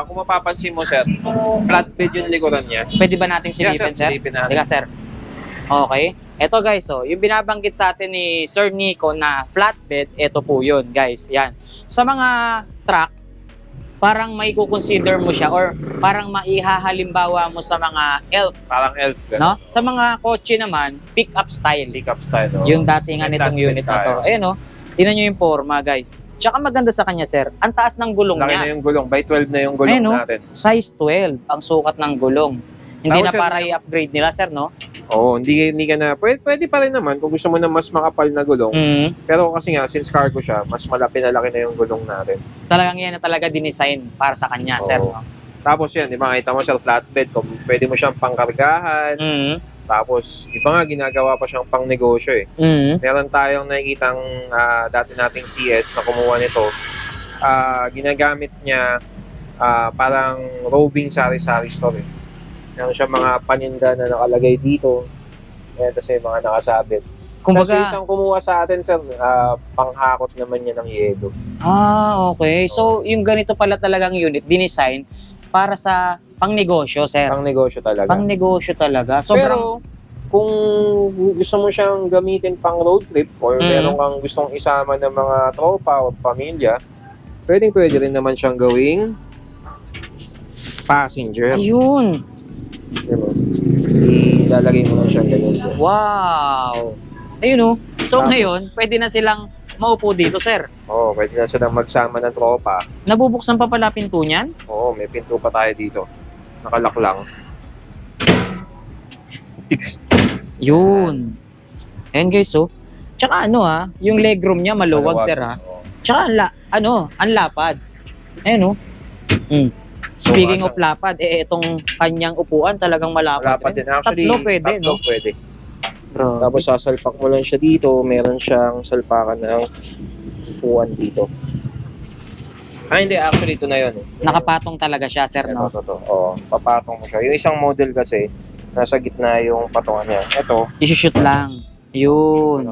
kung mapapansin mo, sir, flatbed yung likuran niya. Pwede ba nating silipin, sir? silipin natin. Halika, sir. Okay. Ito, guys, oh, yung binabanggit sa atin ni Sir Nico na flatbed, ito po yun, guys. Yan. Sa mga truck, parang may kukonsider mo siya or parang maihahalimbawa mo sa mga elf, Parang elf. no? Sa mga kotse naman, pick-up style. Pick-up style. No? Yung datingan nitong unit na to. Ayan, oh. Tingnan nyo yung forma, guys. Tsaka maganda sa kanya, sir. Ang taas ng gulong Laki niya. na yung gulong. By 12 na yung gulong Ayun, no? natin. Size 12 ang sukat ng gulong. Hindi Tapos na yun, para i-upgrade nila, sir, no? Oo, hindi ka na. Pwede pa rin naman kung gusto mo na mas makapal na gulong. Pero kasi nga, since cargo siya, mas malaki na yung gulong natin. Talagang yan na talaga dinesign para sa kanya, sir, Oo. no? Tapos yan, di ba, kita mo sa flatbed, kung pwede mo siyang pangkargahan. Tapos, iba nga, ginagawa pa siyang pang negosyo eh. Meron tayong nakikitang dati nating CS na kumuha nito. Ginagamit niya parang roving sari-sari store eh. Meron siya mga paninda na nakalagay dito. Ayan, tapos may mga nakasabit. Kasi Kumbaga, isang kumuha sa atin, sir, panghakot naman niya ng yelo. okay. So, yung ganito pala talagang unit, dinesign para sa pangnegosyo, sir. Pang negosyo talaga. Pangnegosyo talaga. Pero, kung gusto mo siyang gamitin pang road trip or meron kang gustong isama ng mga tropa o pamilya, pwede rin naman siyang gawing passenger. Ayun. Diba? Ilalagay mo lang siyang ganyan. Wow. Ayun, oh. So, Tapos, ngayon, pwede na silang maupo dito, sir. Oo, pwede na silang magsama ng tropa. Nabubuksan pa pala pinto niyan? Oo, may pinto pa tayo dito. Nakalak lang. Yun. Ayan, guys, oh. Tsaka ano, yung legroom niya maluwag, sir, ha. Oo. Tsaka, ang lapad. Ayun, oh. So, Speaking of lapad, itong kanyang upuan talagang malapad. Lapad din. Actually, Tatlo pwede, tatlo no? pwede. Bro. Tapos sasalpak mo lang siya dito, meron siyang salpakan ng upuan dito. Hindi, actually ito na yun. Nakapatong talaga siya, sir, no? Ito. Oo, papatong mo siya. Yung isang model kasi, nasa gitna yung patungan niya. Ito. I-shoot lang. Yun.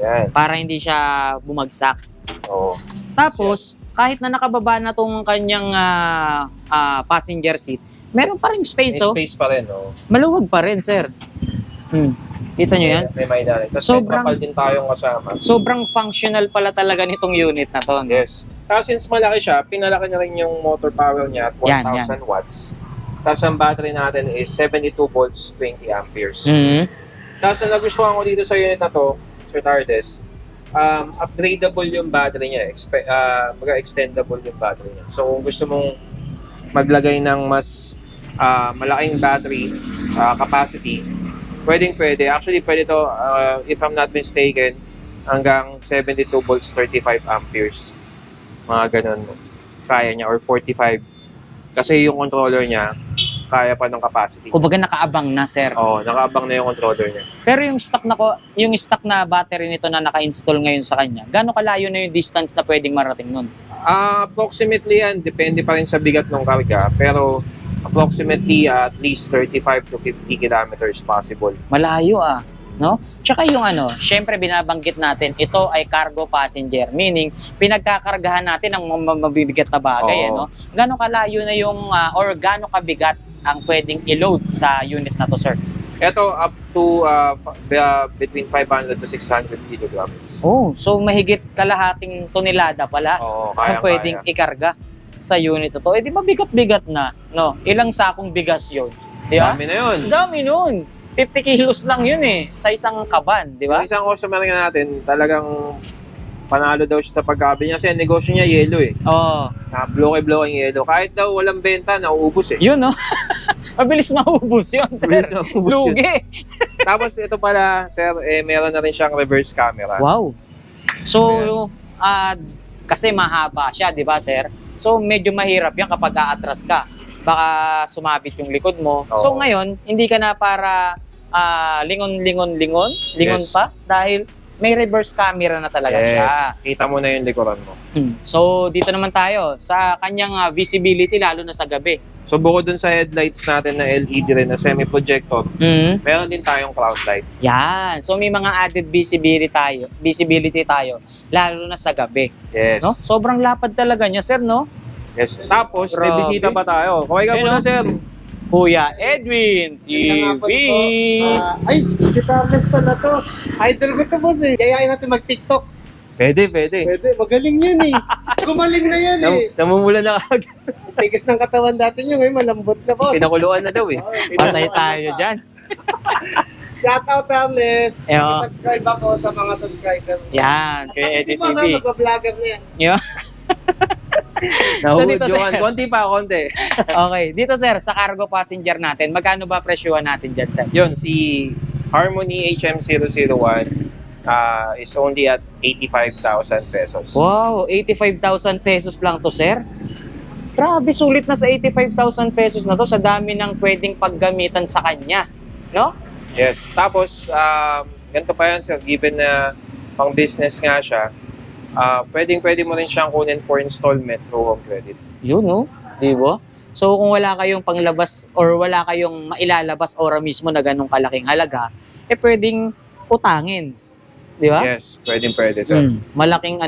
Yan. Para hindi siya bumagsak. Oo. Tapos, kahit na nakababa na tong kanyang passenger seat, meron pa rin space, May oh. space pa rin, no? Maluwag pa rin, sir. Kita nyo yan? May maidali. Tapos Sobrang- may kapal din tayong kasama. Sobrang functional pala talaga nitong unit na to. No? Yes. Tapos since malaki siya, pinalaki na rin yung motor power niya at 1,000 watts. Tapos ang battery natin is 72 volts, 20 amperes. Tapos ang nagustuhan ko dito sa unit na to, Sir Tardes, upgradable yung battery niya, extendable yung battery niya. So kung gusto mong maglagay ng mas malaking battery capacity, pwede. Actually, pwede to, if I'm not mistaken, hanggang 72 volts, 35 amperes. Mga ganun. Kaya niya, or 45. Kasi yung controller niya, kaya pa ng capacity. Kumbaga nakaabang na, sir. Oo, nakaabang na yung controller niya. Pero yung stock na battery nito na naka-install ngayon sa kanya, gaano kalayo na yung distance na pwedeng marating nun? Approximately yan, depende pa rin sa bigat ng karga, pero approximately at least 35 to 50 kilometers possible. Malayo no? Tsaka yung syempre binabanggit natin, ito ay cargo passenger, meaning pinagkakargahan natin ng mabibigat na bagay, no? Gaano kalayo na yung or gaano kabigat ang pwedeng i-load sa unit na to, sir? Ito up to between 500 to 600 kilograms. Oh, so mahigit kalahating tonelada pala ang pwedeng ikarga sa unit na to. Eh di ba bigat-bigat na, no? Ilang sakong bigas yun? Di ba? Dami na yun. Dami nun. 50 kilos lang yun sa isang kaban, di ba? Yung isang customer natin, talagang panalo daw siya sa pagkabi niya kasi ang negosyo niya yelo Oo. Bloke-bloke ang yelo. Kahit daw walang benta, nauubos Yun, no? Mabilis maubos yun, sir. Mabilis maubos Lugi. Tapos ito pala, sir, meron na rin siyang reverse camera. Wow. So, kasi mahaba siya, di ba, sir? So, medyo mahirap yan kapag aatras ka. Baka sumabit yung likod mo. So, ngayon, hindi ka na para lingon pa dahil may reverse camera na talaga siya. Kita mo na yung likuran mo. So, dito naman tayo sa kanyang visibility, lalo na sa gabi. So, bukod dun sa headlights natin na LED rin na semi-projector, meron din tayong cloud light. Yan. So, may mga added visibility tayo, lalo na sa gabi. Yes. No? Sobrang lapad talaga niya, sir, no? Yes. Tapos, may bisita pa tayo. Kaway ka muna, sir. Kuya Edwin TV. Ay, si Carles pala to. Idol ko to, boss Yayain natin mag-TikTok. Pwede. Magaling yan Gumaling na yan Namumula na agad. Tigas ng katawan dati nyo, ngayon malambot na, boss. Pinakuluan na daw Patay tayo dyan. Shout out, Carles. Eyo. Subscribe ako sa mga subscriber. Yan, Kuya Edwin TV. Kasi mag-vlogger na yan. Nahudyokan. So, konti. Okay. Dito, sir, sa cargo passenger natin, magkano ba presyuhan natin dyan, sir? Yun, si Harmony HM001 is only at 85,000 pesos. Wow, 85,000 pesos lang to, sir. Grabe, sulit na sa 85,000 pesos na to sa dami ng pwedeng paggamitan sa kanya. No? Yes. Tapos, ganito pa yan, sir. Given na pang business nga siya, pwede mo rin siyang kunin for installment through home credit. Yun, no? Di ba? So, kung wala kayong panglabas or wala kayong mailalabas ora mismo na ganong kalaking halaga, pwedeng utangin. Di ba? Yes, pwede, sir. Malaking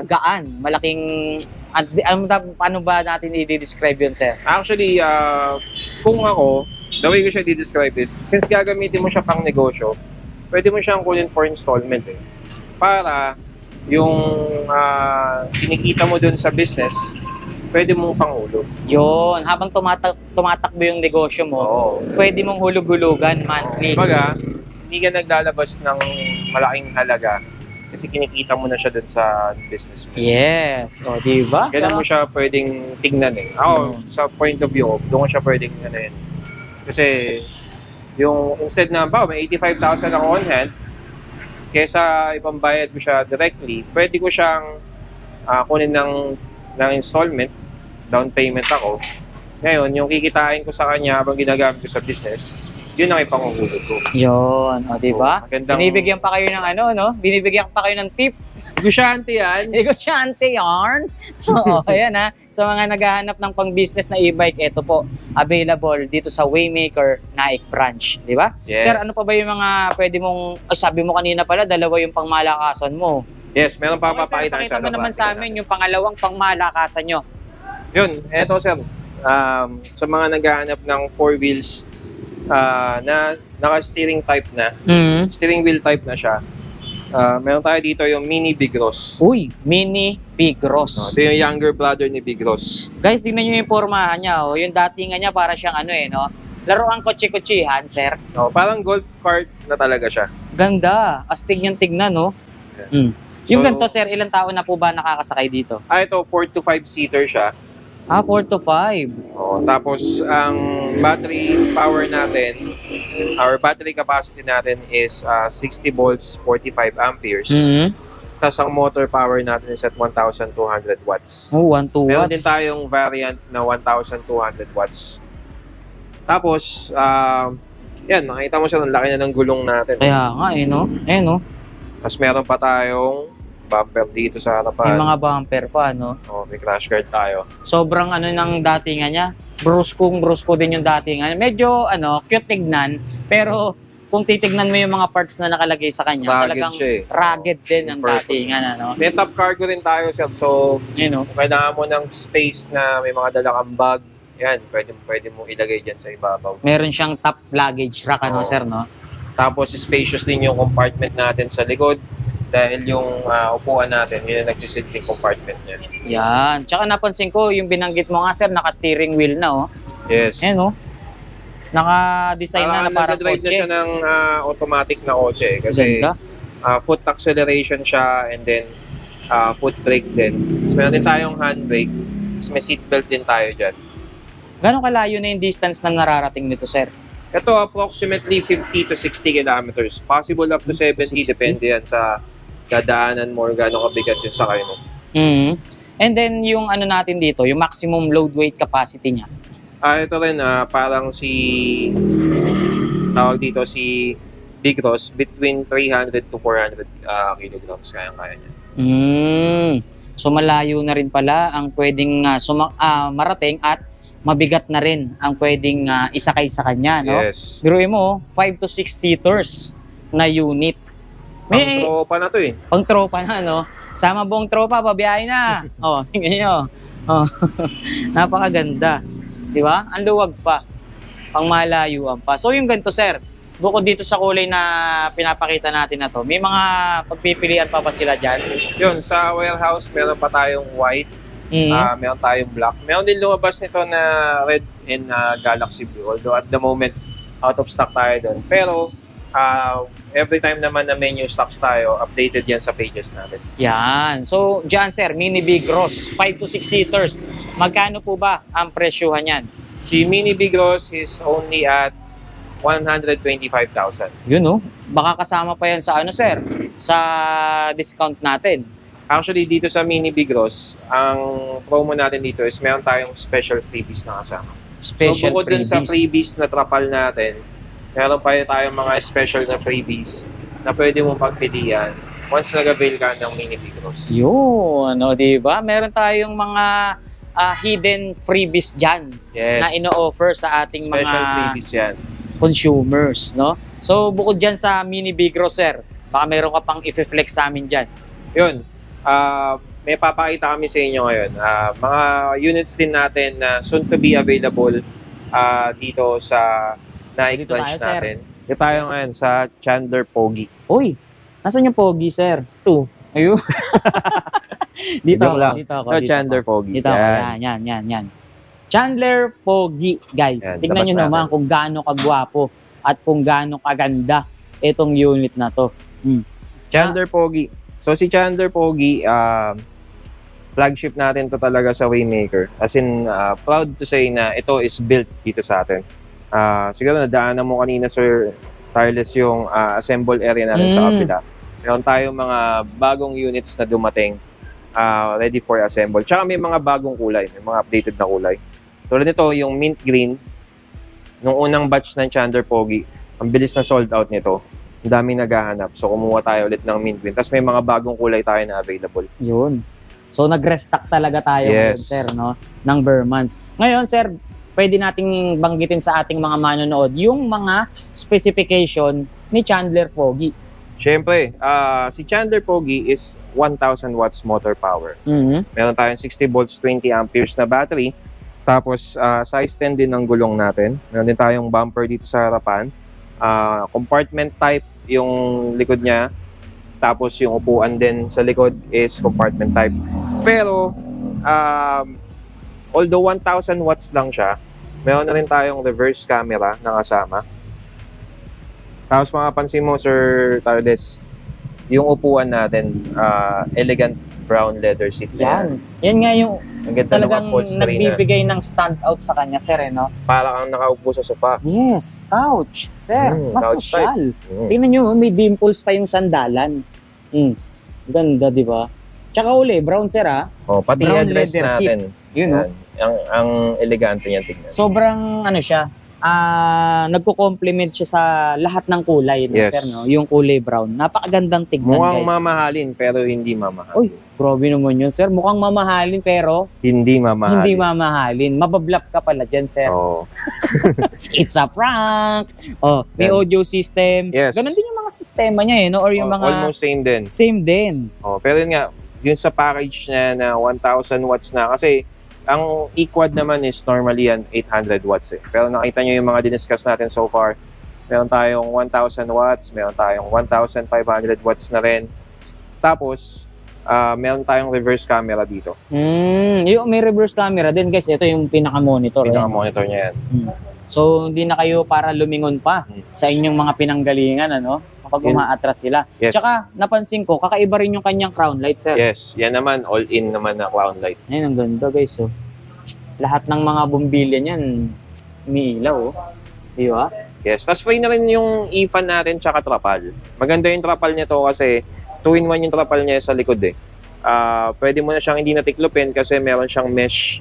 gaan, malaking, paano ba natin i-describe yun, sir? Actually, kung ako, the way ko siya i-describe is, since gagamitin mo siya pang negosyo, pwede mo siyang kunin for installment para yung kinikita mo dun sa business, pwede mong panghulog. Yun, habang tumatakbo yung negosyo mo, pwede mong hulug-hulugan monthly. Kumbaga, hindi ka naglalabas ng malaking halaga kasi kinikita mo na siya dun sa business mo. Yes, o diba? Ganun mo siya pwedeng tignan Ako, sa point of view, doon ko siya pwedeng kasi yung instead na may 85,000 ako on hand, kesa ibang bayad ko siya directly, pwede ko siyang kunin ng installment, down payment ako. Ngayon, yung kikitain ko sa kanya habang ginagamit ko sa business, yun ang ipanguhulog ko. Yun, o diba? Magandang... Binibigyan pa kayo ng binibigyan pa kayo ng tip. Negosyante yan. Negosyante yarn. Oo, ayan sa mga naghahanap ng pang-business na e-bike, ito po, available dito sa Waymaker Naik branch, di ba? Yes. Sir, ano pa ba yung mga pwede mong, sabi mo kanina pala, dalawa yung pangmalakasan mo. Yes, meron pa papakita sa mo naman sa amin yung pangalawang pangmalakasan nyo. Yun, eto sir, sa mga naghahanap ng 4 wheels na naka-steering type na, steering wheel type na siya, meron tayo dito yung Mini Bigros. Uy, Mini Bigros. Ito yung younger brother ni Bigros. Guys, tingnan nyo yung pormahan niya. Yung datingan niya para siyang Laruan kotse-kotsihan, sir. No, parang golf cart na talaga siya. Ganda. Astig niyang tignan, no? Yeah. Yung So, ganito, sir, ilang tao na po ba nakakasakay dito? Ito, 4 to 5 seater siya. 4 to 5. Oh, tapos, ang battery power natin, our battery capacity natin is 60 volts, 45 amperes. Tapos, ang motor power natin is at 1,200 watts. Oh, 1 to Meron watts. din tayong variant na 1,200 watts. Tapos, yan, makita mo siya, ang laki na ng gulong natin. Kaya nga, no? No? Tapos, meron pa tayong bumper dito sa May harapan. mga bumper pa, no? Oh, may crash guard tayo. Sobrang ng datingan niya. Brusko din yung datingan. Medyo, cute tignan. Pero, kung titignan mo yung mga parts na nakalagay sa kanya, Rugged talagang siya eh. rugged din ang Purpose. datingan, ano? May top cargo rin tayo, sir. So, Kung kailangan mo ng space na may mga dala kang bag. Yan, pwede mo ilagay dyan sa ibabaw. meron siyang top luggage rack, Oo. sir, no? Tapos, spacious din yung compartment natin sa likod. Dahil yung upuan natin, yun yung nagsisilbing compartment niya. Yan. Tsaka napansin ko, yung binanggit mo nga, sir, naka-steering wheel na, oh. Yes. No? Naka-design na parang nag-drive na kotse. siya ng automatic na kotse. Kasi Ganda. foot acceleration siya and then foot brake din. Tapos meron din tayong handbrake. Tapos may seatbelt din tayo dyan. Gano'ng kalayo na yung distance na nararating nito, sir? Ito approximately 50 to 60 kilometers. Possible up to 70, 60? depende yan sa dadaanan mo or gano'ng kabigat yung sakay mo. And then, yung natin dito, yung maximum load weight capacity niya. Ito rin, parang tawag dito si Big Ross, between 300 to 400 kilograms kaya niya. So, malayo na rin pala ang pwedeng marating at mabigat na rin ang pwedeng isakay sa kanya, no? Yes. Biruin mo, 5 to 6 seaters na unit. Pang tropa na to eh. Pang tropa na, no? Sama buong tropa, babiyahe na. Tingnan nyo. Napakaganda. Di ba? Ang luwag pa. Pang malayuan pa. So, yung ganito, sir, bukod dito sa kulay na pinapakita natin na to, may mga pagpipilian pa ba sila dyan? Yun, sa warehouse, meron pa tayong white. Meron tayong black. Meron din lumabas nito na red and galaxy blue. Although at the moment, out of stock tayo doon. Pero, every time naman na menu stocks tayo, updated yan sa pages natin. Yan. So, dyan, sir, Mini Big Ross, 5 to 6 seaters. Magkano po ba ang presyuhan yan? Si Mini Big Ross is only at 125,000. Yun, no? Baka kasama pa yan sa sir? Sa discount natin. Actually, dito sa Mini Big Ross, ang promo natin dito is meron tayong special freebies na kasama. Special so, bukod dun sa freebies. freebies na trapal natin, meron pa tayong mga special na freebies na pwede mong pagpilian once nag-avail ka ng Mini Big Ross. Yun, di ba? Meron tayong mga hidden freebies dyan Yes. na ino-offer sa ating Special mga freebies yan. consumers, no? So, bukod dyan sa Mini Big Ross, sir, baka meron ka pang i-flex sa amin dyan. Yun. May papakita kami sa inyo ngayon. Mga units din natin na soon to be available dito sa Nike Dito branch tayo, sir. natin. Dito tayo ngayon sa Chandler Pogi. Uy, nasan yung pogi, sir? Ito. Ayun. dito Joke lang. ako. Ito, Chandler Pogi. Dito ako. Yan. Chandler Pogi, guys. Yan, Tignan labas nyo naman natin. kung gaano kagwapo at kung gaano kaganda itong unit na to. Chandler Pogi. So si Chandler Pogi, flagship natin to talaga sa Waymaker. As in, proud to say na ito is built dito sa atin. Siguro nadaanan mo kanina, Sir Tarles, yung assemble area natin sa kapila. Meron tayong mga bagong units na dumating, ready for assemble. Tsaka may mga bagong kulay, may mga updated na kulay. Tulad nito, yung mint green, nung unang batch ng Chandler Pogi, ang bilis na sold out nito. Ang daming naghahanap. So, kumuha tayo ulit ng mint green. Tapos may mga bagong kulay tayo na available. Yun. So, nag-restock talaga tayo ngayon, Yes. sir, no? Ng Burmans. Ngayon, sir, pwede nating banggitin sa ating mga manonood yung mga specification ni Chandler Pogi. Siyempre, si Chandler Pogi is 1,000 watts motor power. Meron tayong 60 volts, 20 amperes na battery. Tapos, size 10 din ang gulong natin. Meron din tayong bumper dito sa harapan. Compartment type yung likod niya. Tapos, yung upuan din sa likod is compartment type. Pero, although 1,000 watts lang siya, Meron na rin tayong reverse camera na kasama. Tapos makapansin mo, Sir Tardes, yung upuan natin, elegant brown leather seat na Yan nga yung ang ganda ng talagang upholstery nagbibigay ng stand out sa kanya, sir, eh, no? Para kang nakaupo sa sofa. Yes, couch. Sir, mas couch social. Mm. Tingnan nyo, may dimples pa yung sandalan. Ganda, di ba? Tsaka uli, brown, sir, ha? Oh, pati Brown headrest leather natin. Yun, no? Ang elegante niyan tignan. Sobrang, ano siya, nagko-complement siya sa lahat ng kulay, no, Yes. sir, no? Yung kulay brown. Napakagandang tignan, Mukhang guys. mamahalin pero hindi mamahal. Uy, grabe naman yun, sir. Mukhang mamahalin pero Hindi mamahalin. hindi mamahalin. Mabablap ka pala dyan, sir. Oh. It's a prank! Oh, may Yan. audio system. Yes. Ganon din yung mga sistema niya, eh, no? Or yung mga Almost same din. same din. Oh, pero yun nga, yun sa package niya na 1,000 watts na kasi ang e-quad naman is normally yan 800 watts eh. Pero nakita nyo yung mga diniscuss natin so far. Meron tayong 1,000 watts, meron tayong 1,500 watts na rin. Tapos, meron tayong reverse camera dito. Yung may reverse camera din, guys. Ito yung pinaka-monitor. Pinaka-monitor niya yan. So, hindi na kayo para lumingon pa sa inyong mga pinanggalingan, ano? Kapag umaatras sila. Yes. Tsaka, napansin ko, kakaiba rin yung kanyang crown light, sir. Yes, yan naman, all-in naman na crown light. Ayun, ang ganda, guys. Oh. Lahat ng mga bumbilya niyan, umiilaw. Oh. Di ba? Yes, tapos free na rin yung e-fan natin tsaka trapal. Maganda yung trapal niya to kasi 2-in-1 yung trapal niya sa likod eh. Pwede mo na siyang hindi natiklopin kasi meron siyang mesh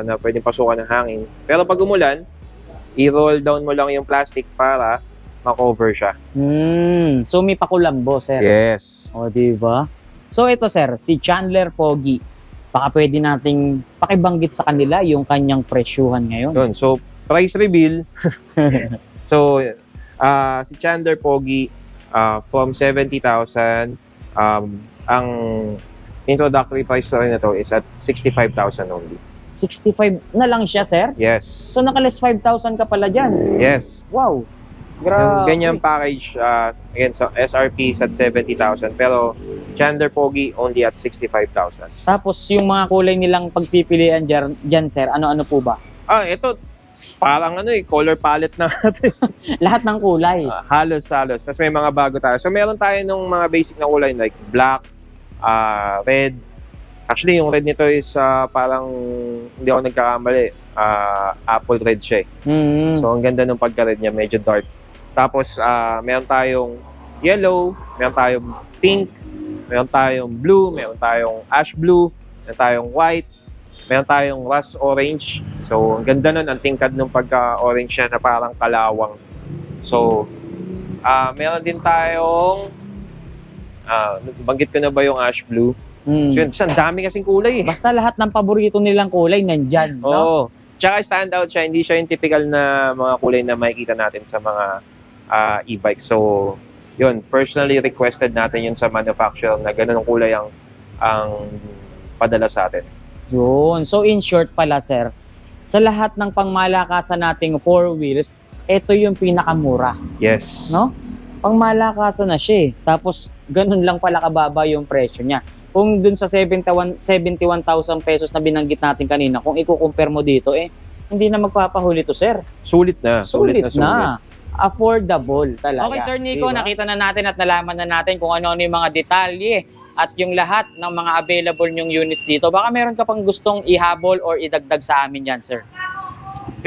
na pwedeng pasukan ng hangin. Pero pag umulan, i-roll down mo lang yung plastic para ma-cover siya. So, may pakulambo, sir. Yes. O, di ba? So, ito, sir, si Chandler Pogi. Baka pwede nating pakibanggit sa kanila yung kanyang presyuhan ngayon. Yun. So, price reveal. So, si Chandler Pogi from 70,000, ang introductory price na rin na to is at 65,000 only. 65 na lang siya, sir? Yes. So, nakalis 5,000 ka pala dyan. Yes. Wow. Yung Grabe. ganyang package, again, so SRP is at 70,000, pero Chandler Pogi only at 65,000. Tapos, yung mga kulay nilang pagpipilian dyan, sir, ano-ano po ba? Ito, parang color palette na natin. Lahat ng kulay. Halos. Tapos may mga bago tayo. So, meron tayo nung mga basic na kulay like black, red. Actually, yung red nito is parang, hindi ako nagkakamali, apple red siya eh. So, ang ganda ng pagka-red niya, medyo dark. Tapos, meron tayong yellow, meron tayong pink, meron tayong blue, meron tayong ash blue, meron tayong white, meron tayong rust orange. So, ang ganda nun, ang tingkad ng pagka-orange siya na parang kalawang. So, meron din tayong, banggit ko na ba yung ash blue? So, yun, ang dami kasing kulay eh. Basta lahat ng paborito nilang kulay nandyan, no? Oo. Tsaka stand out siya, hindi siya yung typical na mga kulay na makikita natin sa mga e-bikes. So, yun, personally requested natin yun sa manufacturer na ganun ang kulay ang padala sa atin. Yun. So, in short pala, sir, sa lahat ng pangmalakasan nating 4 wheels, ito yung pinakamura. Yes. No? Pangmalakasan na siya eh. Tapos, ganun lang pala kababa yung presyo niya. Kung dun sa 71,000 pesos na binanggit natin kanina, kung i-compare mo dito, hindi na magpapahuli to, sir. Sulit na. Sulit na. Affordable talaga. Okay, Sir Nico, Diba? nakita na natin at nalaman na natin kung ano-ano yung mga detalye at yung lahat ng mga available nyong units dito. Baka meron ka pang gustong ihabol or idagdag sa amin dyan, sir.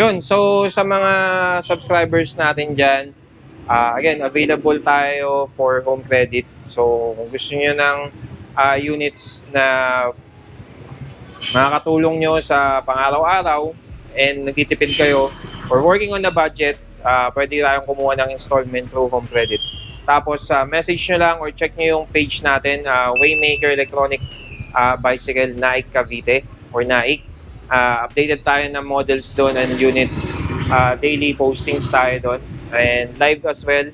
Yun, so sa mga subscribers natin dyan, again, available tayo for home credit. So, kung gusto nyo ng units na makakatulong nyo sa pang-araw-araw and nagtitipid kayo or working on a budget, pwede tayong kumuha ng installment through home credit. Tapos, message nyo lang or check nyo yung page natin, Waymaker Electronic Bicycle Naik Cavite or Naik. Updated tayo ng models doon and units. Daily postings tayo doon and live as well.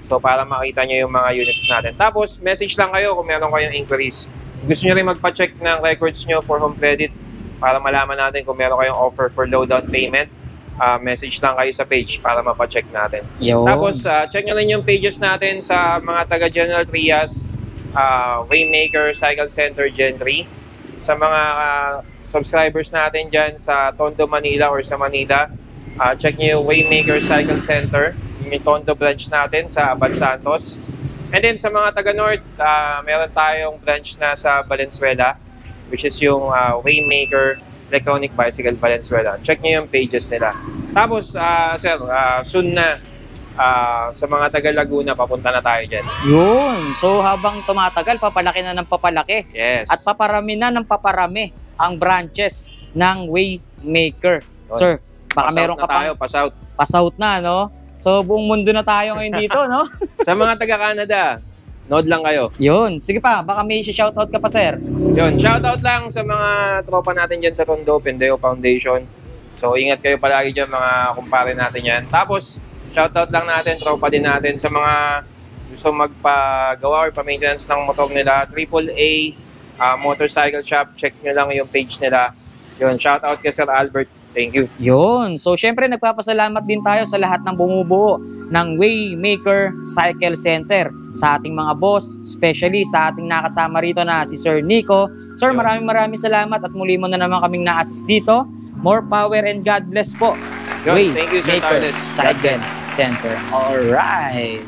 So, para makita nyo yung mga units natin. Tapos, message lang kayo kung meron kayong inquiries. Gusto nyo rin magpa-check ng records nyo for home credit para malaman natin kung meron kayong offer for low-down payment. Message lang kayo sa page para mapacheck natin. Yun. Tapos, check nyo rin yung pages natin sa mga taga General Trias, Waymaker, Cycle Center, Gen 3. Sa mga subscribers natin dyan sa Tondo, Manila or sa Manila, check nyo yung Waymaker Cycle Center, yung Tondo branch natin sa Abad Santos. And then sa mga taga-North, meron tayong branch na sa Valenzuela, which is yung Waymaker Electronic Bicycle Valenzuela. Check nyo yung pages nila. Tapos, sir, soon na sa mga taga Laguna, papunta na tayo dyan. Yun. So habang tumatagal, papalaki na ng papalaki. Yes. At paparami na ng paparami ang branches ng Waymaker. Yun. Sir, baka Pass meron out ka na tayo, pang pass out. pass out na, no? So buong mundo na tayo ngayon dito, no? Sa mga taga-Canada, nod lang kayo. Yun. Sige pa, baka may shoutout ka pa, sir. Yun, shoutout lang sa mga tropa natin dyan sa Tondo, Pendeo Foundation. So, ingat kayo palagi dyan, mga kumpare natin yan. Tapos, shoutout lang natin, tropa din natin sa mga gusto magpagawa or pa-maintenance ng motor nila. AAA Motorcycle Shop, check nyo lang yung page nila. Yun, shoutout kay Sir Albert. Thank you. Yun. So, syempre, nagpapasalamat din tayo sa lahat ng bumubuo ng Waymaker Cycle Center. Sa ating mga boss, especially sa ating nakasama rito na si Sir Nico. Sir, maraming salamat at muli mo na naman kaming na-assist dito. More power and God bless po. Yun, thank you, Sir Waymaker Tardes. God Cycle bless. Center. Alright.